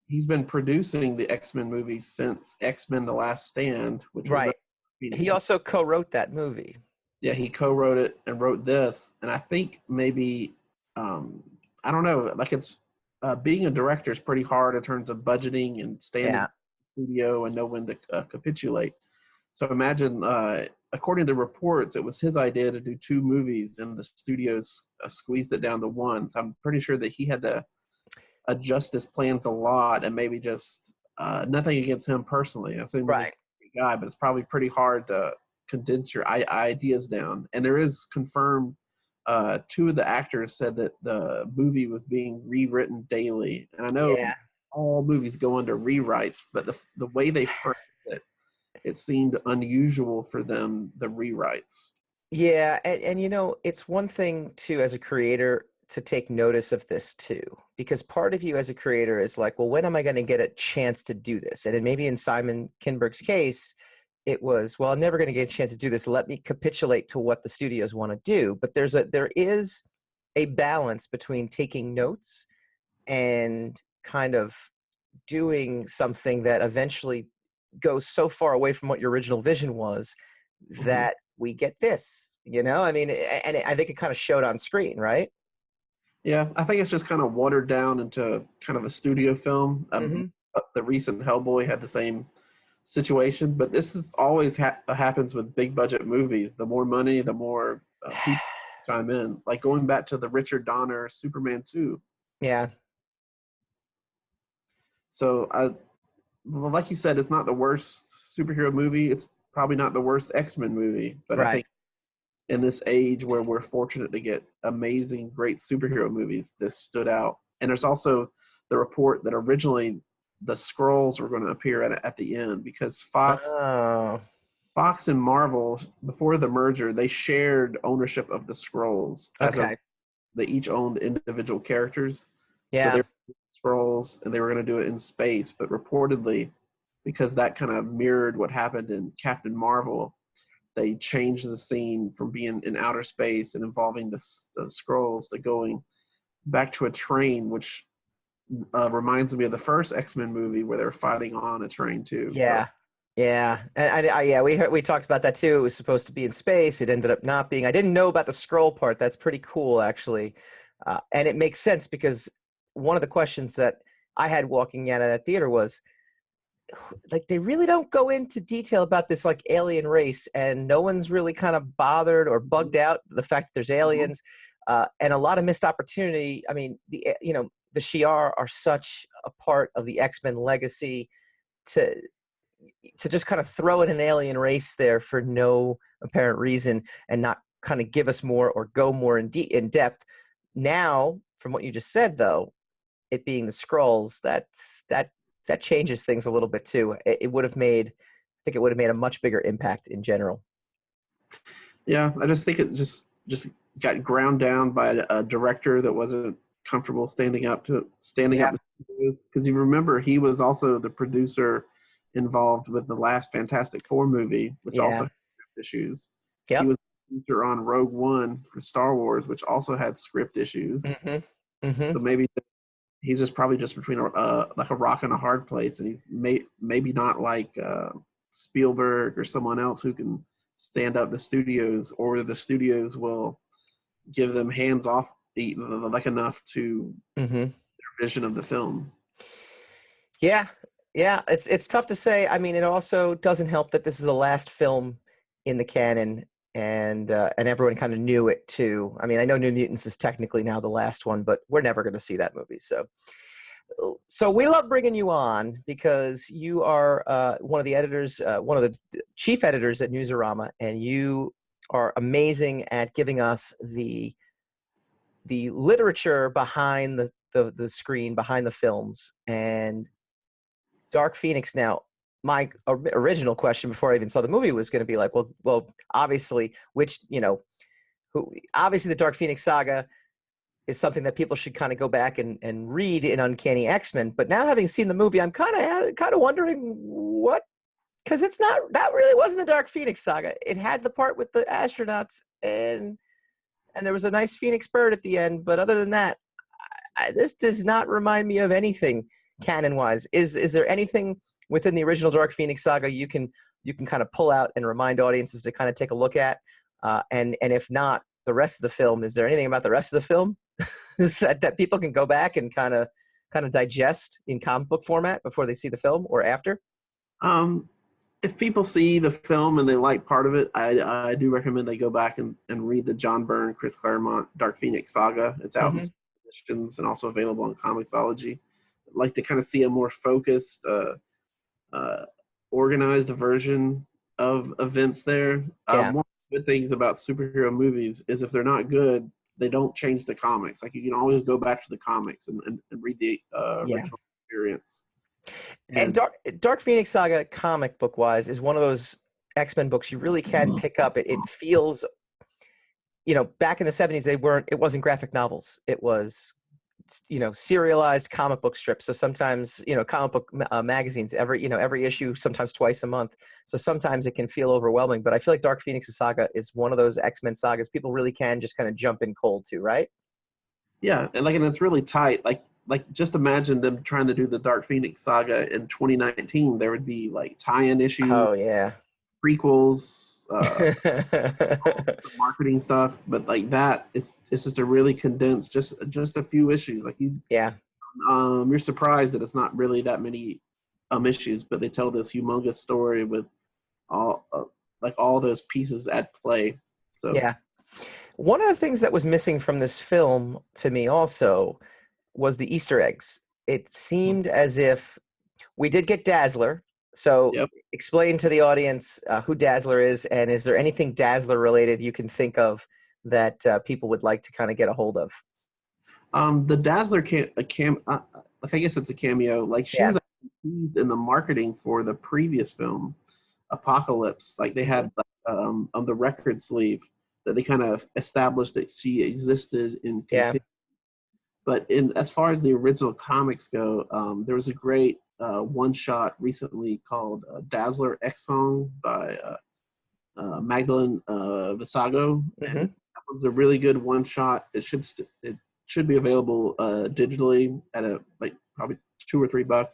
He's been producing the X-Men movies since X-Men: The Last Stand, which right. He also co-wrote that movie. Yeah, he co-wrote it and wrote this. And I think maybe, I don't know, like it's being a director is pretty hard in terms of budgeting and standing in the studio and know when to capitulate. So imagine, according to reports, it was his idea to do 2 movies, and the studios squeezed it down to 1. So I'm pretty sure that he had to adjust his plans a lot, and maybe just nothing against him personally. I assume he's a great guy, but it's probably pretty hard to condense your ideas down. And there is confirmed, 2 of the actors said that the movie was being rewritten daily. And I know all movies go under rewrites, but the way they framed it seemed unusual for them, the rewrites. Yeah, and it's one thing too as a creator to take notice of this too, because part of you as a creator is like, well, when am I going to get a chance to do this? And then maybe in Simon Kinberg's case, it was, well, I'm never going to get a chance to do this. Let me capitulate to what the studios want to do. But there is a balance between taking notes and kind of doing something that eventually goes so far away from what your original vision was that we get this, I mean, and I think it kind of showed on screen, right? Yeah, I think it's just kind of watered down into kind of a studio film. The recent Hellboy had the same situation, but this is always happens with big budget movies. The more money, the more people chime in. Like going back to the Richard Donner Superman 2. Yeah. So like you said, it's not the worst superhero movie. It's probably not the worst X-Men movie, but I think in this age where we're fortunate to get amazing, great superhero movies, this stood out. And there's also the report that originally the Skrulls were going to appear at the end, because Fox and Marvel, before the merger, they shared ownership of the Skrulls. Okay. They each owned individual characters. Yeah. So they were Skrulls, and they were going to do it in space. But reportedly, because that kind of mirrored what happened in Captain Marvel, they changed the scene from being in outer space and involving the Skrulls to going back to a train, which reminds me of the first X-Men movie where they were fighting on a train too. Yeah. So, yeah. And we talked about that too. It was supposed to be in space. It ended up not being. I didn't know about the Skrull part. That's pretty cool, actually. And it makes sense, because one of the questions that I had walking out of that theater was, like, they really don't go into detail about this like alien race, and no one's really kind of bothered or bugged out the fact that there's aliens, and a lot of missed opportunity. I mean, the Shi'ar are such a part of the X-Men legacy, to just kind of throw in an alien race there for no apparent reason and not kind of give us more or go more in depth. Now, from what you just said, though, it being the Skrulls, that changes things a little bit too. It would have made, I think it would have made a much bigger impact in general. Yeah, I just think it just got ground down by a director that wasn't comfortable standing up, because you remember he was also the producer involved with the last Fantastic Four movie, which also had script issues. Yep. He was the producer on Rogue One for Star Wars, which also had script issues. So maybe he's just probably just between like a rock and a hard place, and he's maybe not like Spielberg or someone else who can stand up to studios, or the studios will give them hands off like enough to their vision of the film. Yeah, it's tough to say. I mean, it also doesn't help that this is the last film in the canon, and everyone kind of knew it too. I mean, I know New Mutants is technically now the last one, but we're never going to see that movie. So we love bringing you on, because you are one of the editors, one of the chief editors at Newsarama, and you are amazing at giving us the literature behind the screen, behind the films. And Dark Phoenix, now, my original question before I even saw the movie was going to be like, well, obviously, obviously the Dark Phoenix saga is something that people should kind of go back and read in Uncanny X-Men. But now, having seen the movie, I'm kind of wondering what, because that really wasn't the Dark Phoenix saga. It had the part with the astronauts, and there was a nice Phoenix bird at the end. But other than that, this does not remind me of anything canon-wise. Is there anything within the original Dark Phoenix saga you can kind of pull out and remind audiences to kind of take a look at? And if not, the rest of the film, is there anything about the rest of the film that people can go back and kind of digest in comic book format before they see the film or after? If people see the film and they like part of it, I do recommend they go back and read the John Byrne, Chris Claremont Dark Phoenix saga. It's out in editions and also available on Comixology. I'd like to kind of see a more focused, organized version of events there. One of the good things about superhero movies is if they're not good, they don't change the comics. Like, you can always go back to the comics and read the original experience. And Dark Phoenix saga, comic book wise, is one of those X-Men books you really can pick up. It feels, back in the 70s, it wasn't graphic novels. It was, serialized comic book strips. So sometimes, comic book magazines, every issue, sometimes twice a month. So sometimes it can feel overwhelming, but I feel like Dark Phoenix's saga is one of those X-Men sagas people really can just kind of jump in cold to, right? Yeah, and it's really tight. Like just imagine them trying to do the Dark Phoenix saga in 2019. There would be like tie-in issues. Oh yeah, prequels, marketing stuff. But like that, it's just a really condensed, just a few issues. Like you're surprised that it's not really that many issues, but they tell this humongous story with all those pieces at play. So yeah, one of the things that was missing from this film to me also was the Easter eggs. It seemed as if we did get Dazzler. So explain to the audience who Dazzler is, and is there anything Dazzler related you can think of that people would like to kind of get a hold of? The Dazzler like I guess it's a cameo. Like she was in the marketing for the previous film, Apocalypse. Like they had on the record sleeve that they kind of established that she existed in. But as far as the original comics go, there was a great one shot recently called Dazzler X Song by Magdalene Visago, and that was a really good one shot. It should be available digitally at like probably $2 or $3.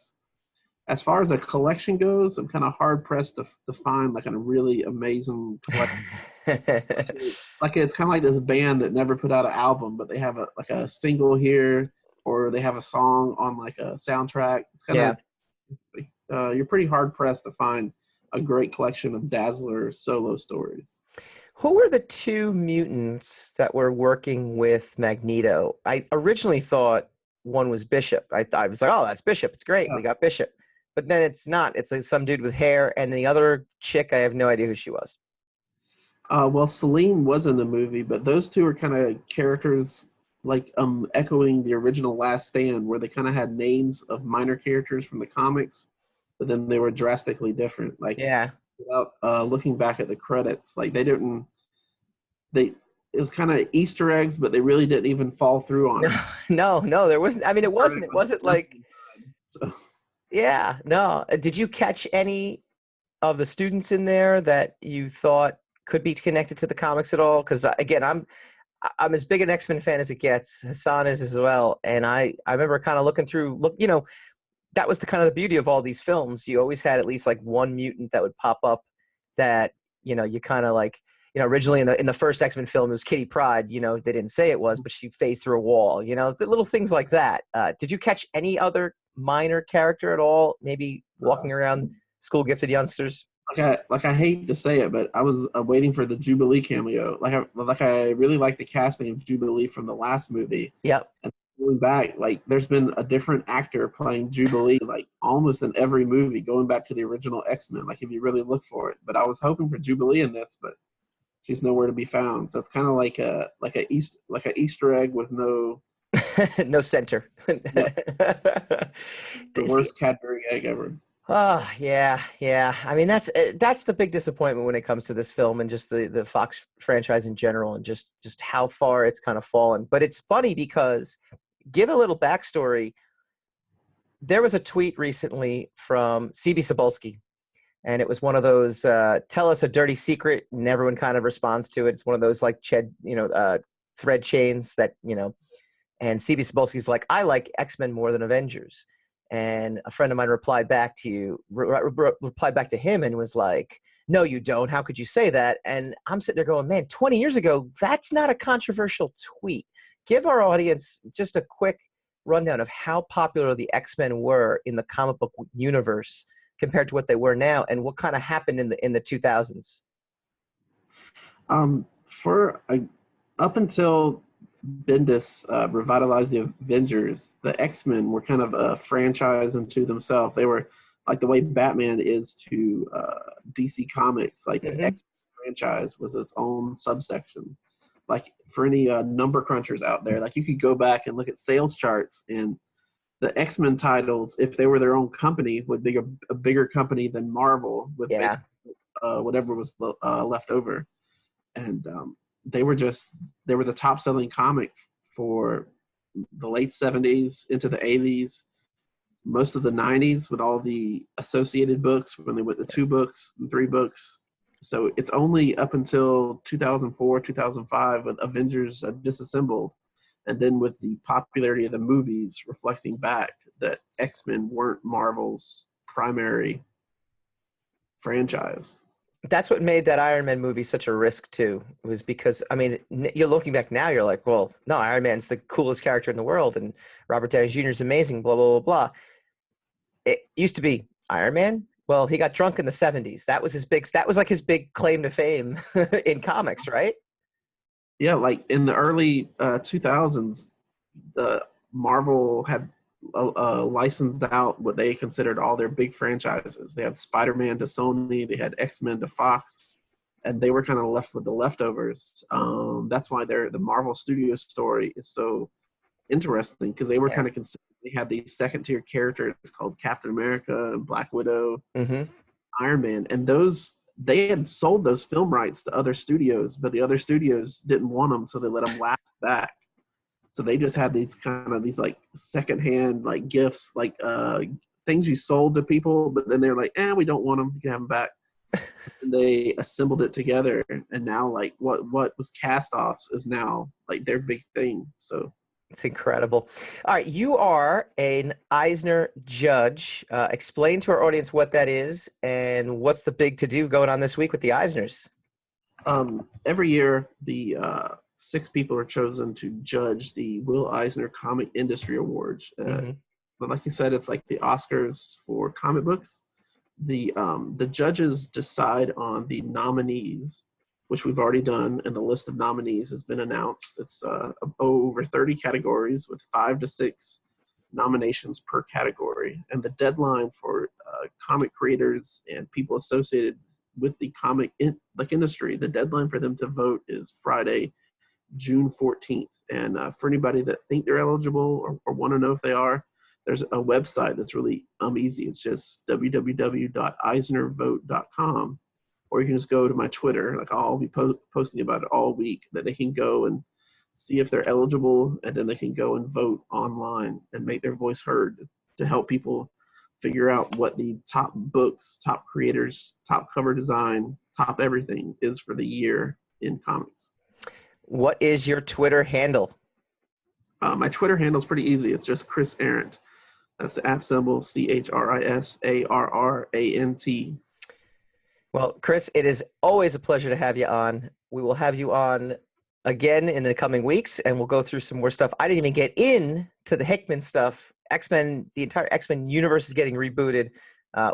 As far as a collection goes, I'm kind of hard pressed to find like a really amazing collection. Like it's kind of like this band that never put out an album, but they have a single here, or they have a song on like a soundtrack. It's kind of you're pretty hard pressed to find a great collection of Dazzler solo stories. Who were the two mutants that were working with Magneto? I originally thought one was Bishop. I was like, oh, that's Bishop. It's great. Yeah. We got Bishop. But then it's not. It's like some dude with hair, and the other chick, I have no idea who she was. Well, Selene was in the movie, but those two are kind of characters like echoing the original Last Stand, where they kind of had names of minor characters from the comics, but then they were drastically different. Like, without looking back at the credits, like it was kind of Easter eggs, but they really didn't even fall through on it. No, there wasn't. I mean, it wasn't like. So. Yeah, no. Did you catch any of the students in there that you thought could be connected to the comics at all? Because again, I'm as big an X-Men fan as it gets. Hassan is as well, and I remember kind of looking through. That was the kind of the beauty of all these films. You always had at least like one mutant that would pop up that you kind of like. Originally in the first X-Men film, it was Kitty Pryde. They didn't say it was, but she phased through a wall. The little things like that. Did you catch any other minor character at all? Maybe walking around school gifted youngsters. Like I hate to say it, but I was waiting for the Jubilee cameo. Like I really like the casting of Jubilee from the last movie. Yep. And going back, like there's been a different actor playing Jubilee like almost in every movie, going back to the original X-Men. Like if you really look for it, but I was hoping for Jubilee in this, but she's nowhere to be found. So it's kind of like a Easter egg with no no center. The worst Cadbury egg ever. Oh, yeah. I mean, that's the big disappointment when it comes to this film and just the Fox franchise in general, and just how far it's kind of fallen. But it's funny because, give a little backstory, there was a tweet recently from C.B. Cebulski, and it was one of those tell us a dirty secret, and everyone kind of responds to it. It's one of those like thread chains that, and C.B. Cebulski's like, I like X-Men more than Avengers. And a friend of mine replied back to him and was like, no, you don't. How could you say that? And I'm sitting there going, man, 20 years ago, that's not a controversial tweet. Give our audience just a quick rundown of how popular the X-Men were in the comic book universe compared to what they were now, and what kind of happened in the 2000s. Up until Bendis revitalized the Avengers, the X-Men were kind of a franchise unto themselves. They were like the way Batman is to DC Comics. Like the X-Men franchise was its own subsection. Like for any number crunchers out there, like you could go back and look at sales charts, and the X-Men titles, if they were their own company, would be a bigger company than Marvel with whatever was left over. And they were the top selling comic for the late 70s into the 80s, most of the 90s, with all the associated books when they went to 2 books and 3 books. So it's only up until 2004, 2005 with Avengers Disassembled, and then with the popularity of the movies reflecting back, that X-Men weren't Marvel's primary franchise. That's what made that Iron Man movie such a risk too. It was because, I mean, you're looking back now, you're like, well, no, Iron Man's the coolest character in the world, and Robert Downey Jr. is amazing, blah, blah, blah, blah. It used to be Iron Man. Well, he got drunk in the 70s. That was his big claim to fame in comics, right? Yeah, like in the early 2000s, Marvel had licensed out what they considered all their big franchises. They had Spider-Man to Sony, they had X-Men to Fox, and they were kind of left with the leftovers. That's why the Marvel Studios story is so interesting because they were kind of considered. They had these second-tier characters called Captain America, Black Widow, Iron Man, and they had sold those film rights to other studios, but the other studios didn't want them, so they let them lapse back. So they just had these like secondhand like gifts, like things you sold to people, but then they're like, we don't want them. You can have them back. And they assembled it together, and now like what was cast-offs is now like their big thing. So it's incredible. All right, you are an Eisner judge. Explain to our audience what that is and what's the big to-do going on this week with the Eisners. Every year, the 6 people are chosen to judge the Will Eisner Comic Industry Awards. But like you said, it's like the Oscars for comic books. The judges decide on the nominees, which we've already done, and the list of nominees has been announced. It's over 30 categories with 5 to 6 nominations per category. And the deadline for comic creators and people associated with the comic industry, the deadline for them to vote is Friday, June 14th. And for anybody that think they're eligible or want to know if they are, there's a website that's really easy. It's just www.eisnervote.com. Or you can just go to my Twitter. Like I'll be posting about it all week, that they can go and see if they're eligible, and then they can go and vote online and make their voice heard to help people figure out what the top books, top creators, top cover design, top everything is for the year in comics. What is your Twitter handle? My Twitter handle is pretty easy. It's just Chris Arrant. That's the @ CHRISARRANT. Well, Chris, it is always a pleasure to have you on. We will have you on again in the coming weeks, and we'll go through some more stuff. I didn't even get into the Hickman stuff. X-Men, the entire X-Men universe is getting rebooted.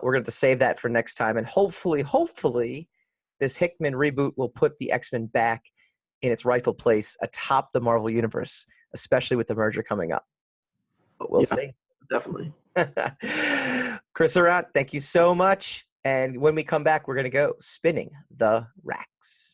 We're going to save that for next time. And hopefully, this Hickman reboot will put the X-Men back in its rightful place atop the Marvel universe, especially with the merger coming up. But we'll see. Definitely. Chris Arrant, thank you so much. And when we come back, we're going to go spinning the racks.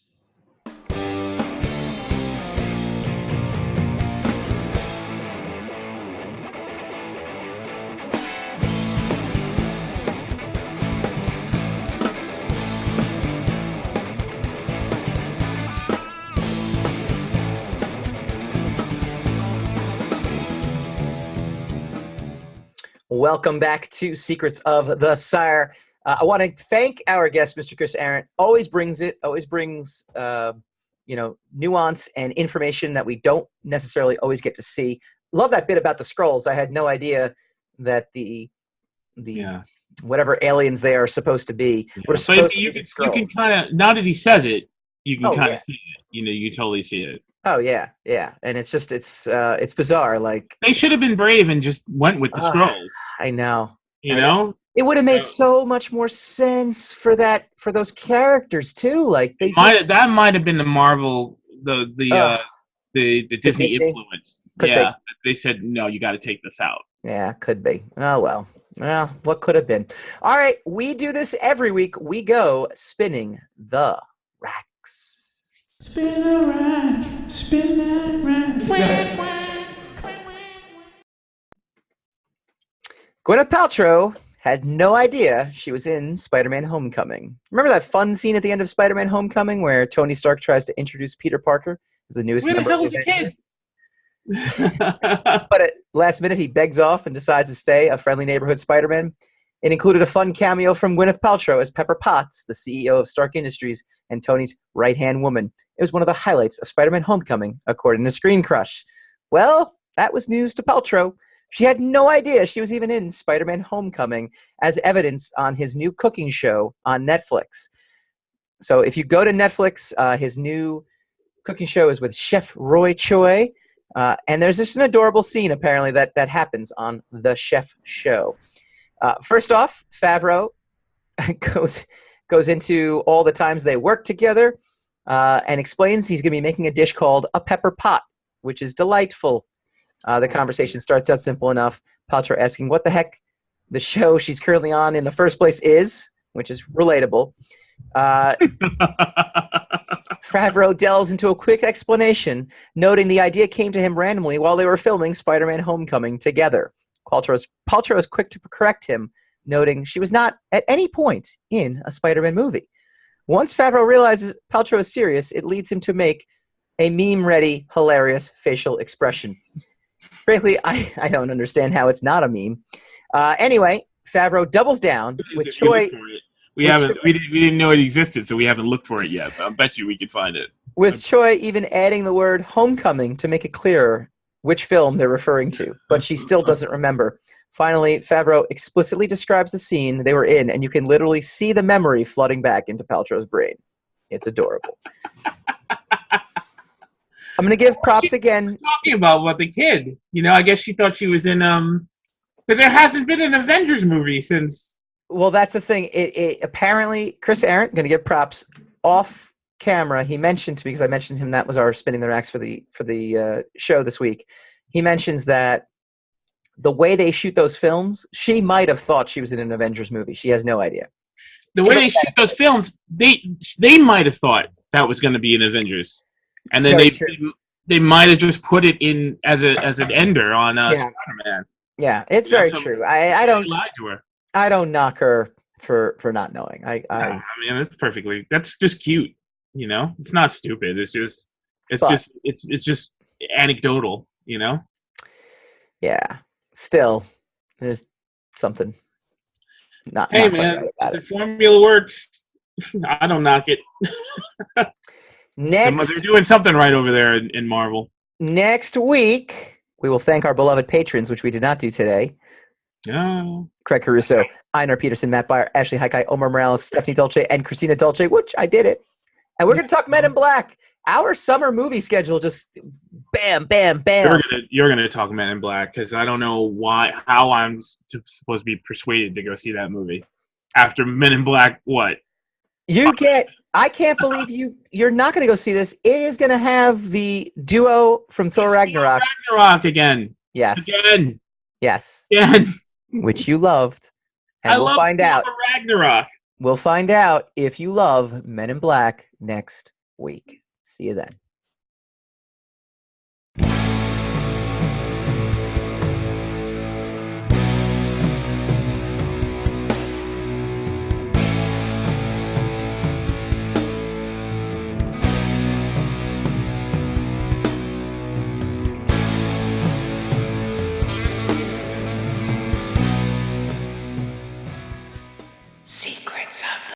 Welcome back to Secrets of the Sire. I want to thank our guest, Mr. Chris Arrant. Always brings nuance and information that we don't necessarily always get to see. Love that bit about the Skrulls. I had no idea that the whatever aliens they are supposed to be were supposed to be the Skrulls. You can kind of, now that he says it, you can kind of see it. You totally see it. Oh yeah, and it's just it's bizarre. Like they should have been brave and just went with the Skrulls. I know. You know, it would have made so much more sense for those characters too. Like that might have been the Marvel the Disney influence. Could be. They said no, you got to take this out. Yeah, could be. Oh well. Well, what could have been? All right, we do this every week. We go spinning the racks. Spin the rack, spin that rack. Gwyneth Paltrow had no idea she was in Spider-Man Homecoming. Remember that fun scene at the end of Spider-Man Homecoming where Tony Stark tries to introduce Peter Parker as the newest member? Where the hell is the kid? But at last minute, he begs off and decides to stay a friendly neighborhood Spider-Man. It included a fun cameo from Gwyneth Paltrow as Pepper Potts, the CEO of Stark Industries and Tony's right-hand woman. It was one of the highlights of Spider-Man Homecoming, according to Screen Crush. Well, that was news to Paltrow. She had no idea she was even in Spider-Man Homecoming, as evidenced on his new cooking show on Netflix. So if you go to Netflix, his new cooking show is with Chef Roy Choi, and there's just an adorable scene, apparently, that happens on the Chef show. First off, Favreau goes into all the times they work together and explains he's going to be making a dish called a pepper pot, which is delightful. The conversation starts out simple enough. Paltrow asking what the heck the show she's currently on in the first place is, which is relatable. Favreau delves into a quick explanation, noting the idea came to him randomly while they were filming Spider-Man Homecoming together. Paltrow is quick to correct him, noting she was not at any point in a Spider-Man movie. Once Favreau realizes Paltrow is serious, it leads him to make a meme-ready, hilarious facial expression. Frankly, I don't understand how it's not a meme. Anyway, Favreau doubles down with Choi. We didn't know it existed, so we haven't looked for it yet. But I bet you we could find it. With Choi even adding the word homecoming to make it clearer which film they're referring to, but she still doesn't remember. Finally, Favreau explicitly describes the scene they were in, and you can literally see the memory flooding back into Paltrow's brain. It's adorable. I'm going to give props again. Was talking about the kid. I guess she thought she was in because there hasn't been an Avengers movie since. Well, that's the thing. It apparently Chris Arrant, going to give props off camera. He mentioned to me, because I mentioned him, that was our spinning the racks for the show this week. He mentions that the way they shoot those films, she might have thought she was in an Avengers movie. She has no idea. The way they shoot those films, they might have thought that was going to be an Avengers, and then they might have just put it in as an ender on Spider-Man. Yeah, it's very true. I don't lie to her. I don't knock her for not knowing. I mean, that's just cute. It's not stupid. It's just anecdotal. Yeah. Still, there's something. Not man, right about the formula works. I don't knock it. Next, they're doing something right over there in Marvel. Next week, we will thank our beloved patrons, which we did not do today. Oh. Craig Caruso, Einar Peterson, Matt Byer, Ashley Haikai, Omar Morales, Stephanie Dolce, and Christina Dolce, which I did it. And we're going to talk Men in Black. Our summer movie schedule just bam, bam, bam. You're gonna talk Men in Black, because I don't know how I'm supposed to be persuaded to go see that movie after Men in Black. What? I can't believe you're not going to go see this. It is going to have the duo from Thor Ragnarok. Ragnarok again. Yes. Again. Yes. Again. Which you loved. And we'll find out. Ragnarok. We'll find out if you love Men in Black next week. See you then.